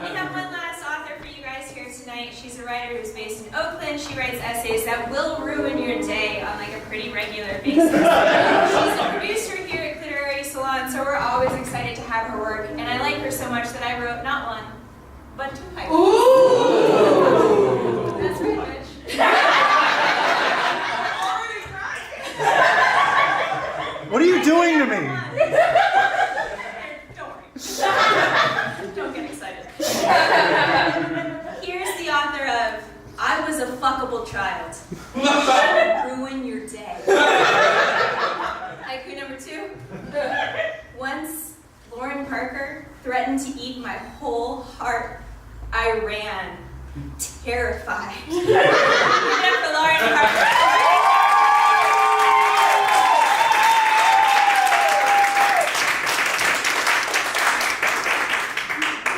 We have one last author for you guys here tonight. She's a writer who's based in Oakland. She writes essays that will ruin your day on like a pretty regular basis. She's a producer here at Cliterary Salon, so we're always excited to have her work. And I like her so much that I wrote not one, but 2 haikus. Ooh! That's right, bitch. What are you doing to me? Don't worry. Don't get excited. Here's the author of I Was a Fuckable Child. Ruin your day. Haiku number 2. Once Lauren Parker threatened to eat my whole heart. I ran, terrified. Give it up for Lauren Parker.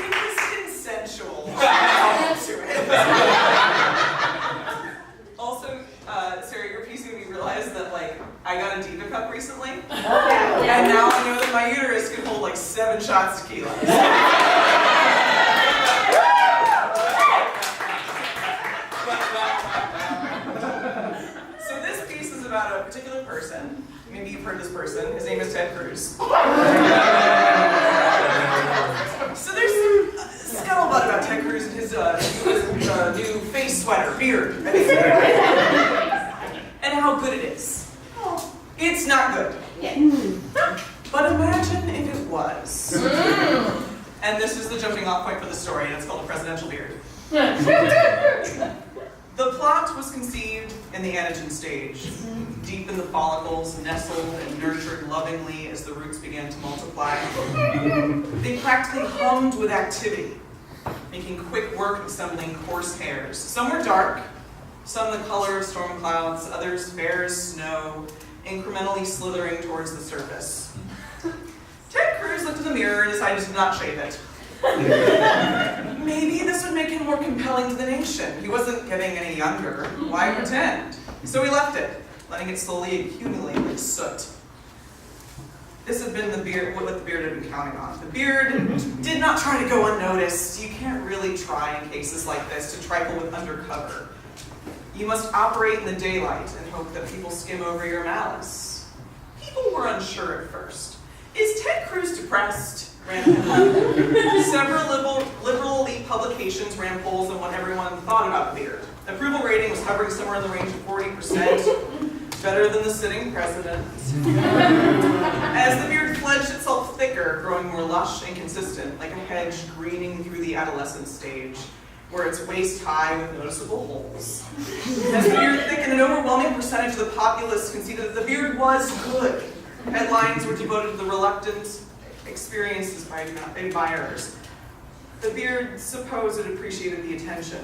It was consensual. Also, Sarah, your piece made me realize that, like, I got a Diva Cup recently. And now I know that my uterus can hold, like, 7 shots of tequila. So this piece is about a particular person. Maybe you've heard this person. His name is Ted Cruz. So there's some scuttlebutt about Ted Cruz and his new face sweater, beard, and how good it is. It's not good. But imagine if it was. And this is the jumping off point for the story, and it's called A Presidential Beard. The plot was conceived in the anagen stage, deep in the follicles, nestled and nurtured lovingly as the roots began to multiply. They practically hummed with activity. making quick work of assembling coarse hairs. Some were dark, some the color of storm clouds, others fair as snow, incrementally slithering towards the surface. Ted Cruz looked in the mirror and decided to not shave it. Maybe this would make him more compelling to the nation. He wasn't getting any younger. Why pretend? So he left it, letting it slowly accumulate like soot. This had been what the beard had been counting on. The beard did not try to go unnoticed. You can't really try in cases like this to trifle with undercover. You must operate in the daylight and hope that people skim over your malice. People were unsure at first. Is Ted Cruz depressed? Several liberal elite publications ran polls on what everyone thought about the beard. Approval rating was hovering somewhere in the range of 40%, better than the sitting president. As the beard fledged itself thicker, growing more lush and consistent, like a hedge greening through the adolescent stage, where it's waist high with noticeable holes. As the beard thickened, an overwhelming percentage of the populace conceded that the beard was good. Headlines were devoted to the reluctant experiences by admirers. The beard supposed it appreciated the attention.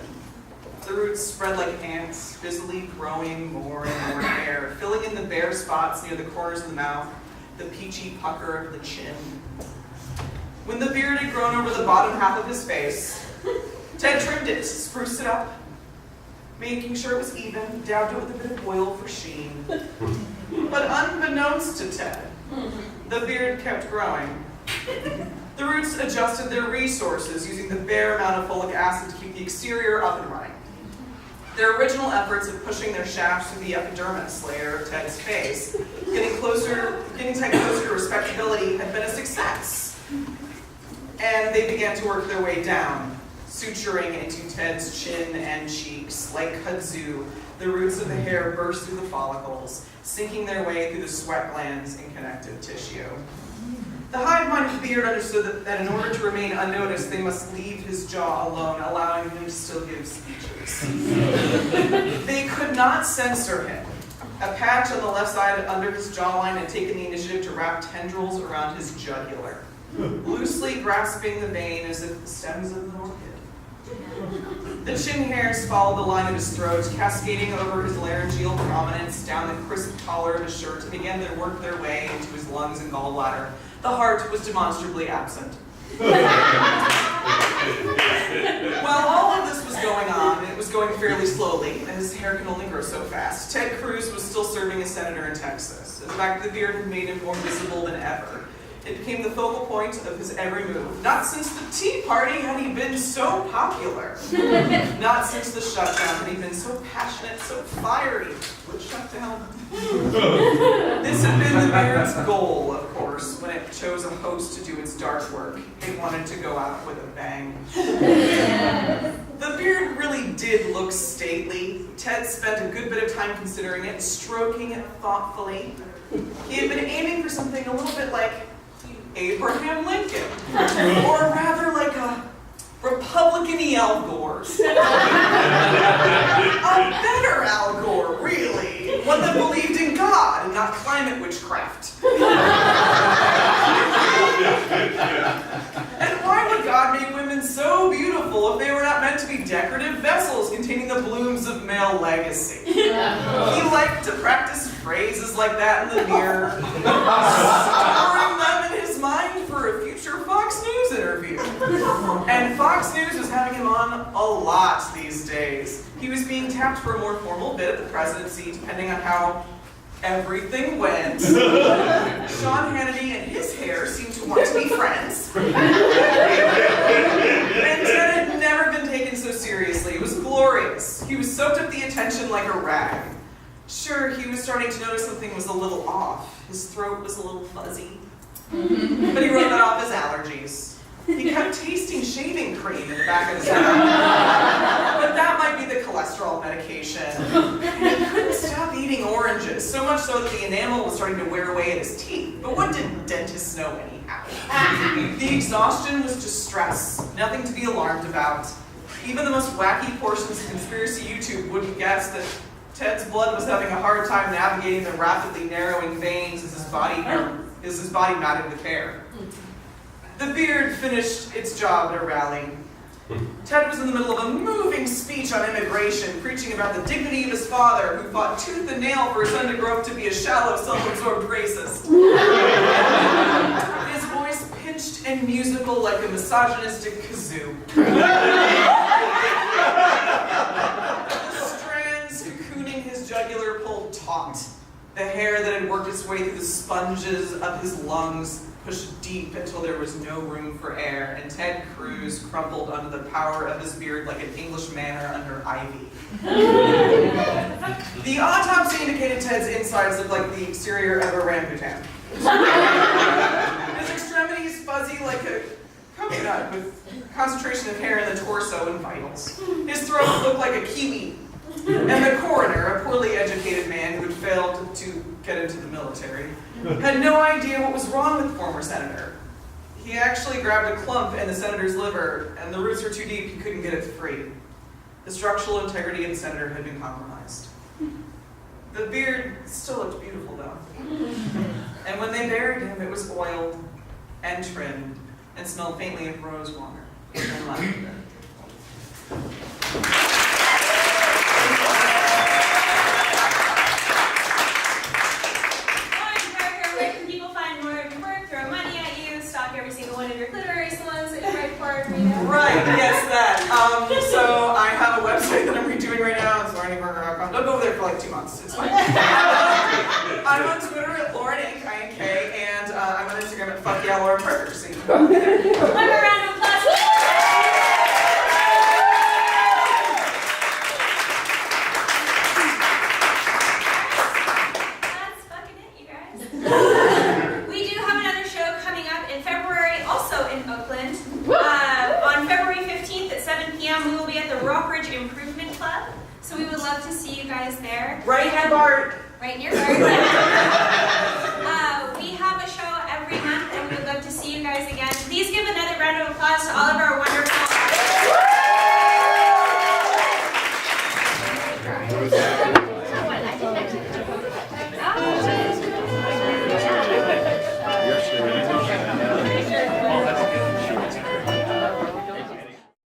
The roots spread like ants, busily growing more and more hair, filling in the bare spots near the corners of the mouth, the peachy pucker of the chin. When the beard had grown over the bottom half of his face, Ted trimmed it, spruced it up, making sure it was even, dabbed it with a bit of oil for sheen. But unbeknownst to Ted, the beard kept growing. The roots adjusted their resources using the bare amount of folic acid to keep the exterior up and running. Their original efforts of pushing their shafts through the epidermis layer of Ted's face, getting Ted closer to respectability, had been a success. And they began to work their way down, suturing into Ted's chin and cheeks. Like kudzu, the roots of the hair burst through the follicles, sinking their way through the sweat glands and connective tissue. The hive-minded beard understood that in order to remain unnoticed, they must leave his jaw alone, allowing him to still give speeches. They could not censor him. A patch on the left side under his jawline had taken the initiative to wrap tendrils around his jugular, loosely grasping the vein as if the stems of an orchid. The chin hairs followed the line of his throat, cascading over his laryngeal prominence, down the crisp collar of his shirt, and began to work their way into his lungs and gallbladder. The heart was demonstrably absent. While all of this was going on, and it was going fairly slowly, and his hair can only grow so fast, Ted Cruz was still serving as senator in Texas. In fact, the beard had made him more visible than ever. It became the focal point of his every move. Not since the Tea Party had he been so popular. Not since the shutdown had he been so passionate, so fiery. What shutdown? This had been the beard's goal, of course, when it chose a host to do its dark work. It wanted to go out with a bang. The beard really did look stately. Ted spent a good bit of time considering it, stroking it thoughtfully. He had been aiming for something a little bit like Abraham Lincoln, or rather like a Republican-y Al Gore. A better Al Gore, really. One that believed in God and not climate witchcraft. And why would God make women so beautiful if they were not meant to be decorative vessels containing the blooms of male legacy? He liked to practice phrases like that in the mirror, storing them in his mind for a future Fox News interview. And Fox News was having him on a lot these days. He was being tapped for a more formal bid at the presidency, depending on how everything went. Sean Hannity and his hair seemed to want to be friends. And Ted had never been taken so seriously. It was glorious. He was soaked up the attention like a rag. Sure, he was starting to notice something was a little off. His throat was a little fuzzy. But he wrote that off as allergies. He kept tasting shaving cream in the back of his head. But that might be the cholesterol medication. And he couldn't stop eating oranges, so much so that the enamel was starting to wear away at his teeth. But what did dentists know anyhow? The exhaustion was just stress, nothing to be alarmed about. Even the most wacky portions of conspiracy YouTube wouldn't guess that Ted's blood was having a hard time navigating the rapidly narrowing veins as his body matted with hair. The beard finished its job at a rally. Ted was in the middle of a moving speech on immigration, preaching about the dignity of his father, who fought tooth and nail for his son to grow up to be a shallow, self-absorbed racist. His voice pitched and musical like a misogynistic kazoo. The strands cocooning his jugular pulled taut. The hair that had worked its way through the sponges of his lungs pushed deep until there was no room for air, and Ted Cruz crumpled under the power of his beard like an English manor under ivy. The autopsy indicated Ted's insides looked like the exterior of a orangutan. His extremities fuzzy like a coconut with concentration of hair in the torso and vitals. His throat looked like a kiwi. And the coroner, a poorly educated man who had failed to get into the military, had no idea what was wrong with the former senator. He actually grabbed a clump in the senator's liver, and the roots were too deep, he couldn't get it free. The structural integrity of the senator had been compromised. The beard still looked beautiful, though. And when they buried him, it was oiled and trimmed and smelled faintly of rose water and lavender. Every single one of your Cliterary Salons that you write for, Rita. Right, yes, that. So I have a website that I'm redoing right now. It's laureningberger.com. Don't go over there for like 2 months. It's fine. I'm on Twitter at Lauren Inc. I-N-K, and I'm on Instagram at Fuck Yeah Lauren Berger. So you can go there. One more round of applause. That's fucking it, you guys. We do have another show coming up in February, also in Oakland. On February 15th at 7 p.m., we will be at the Rockridge Improvement Club. So we would love to see you guys there. Right near Bart. Right near Bart. We have a show every month, and we would love to see you guys again. Please give another round of applause to all of our wonderful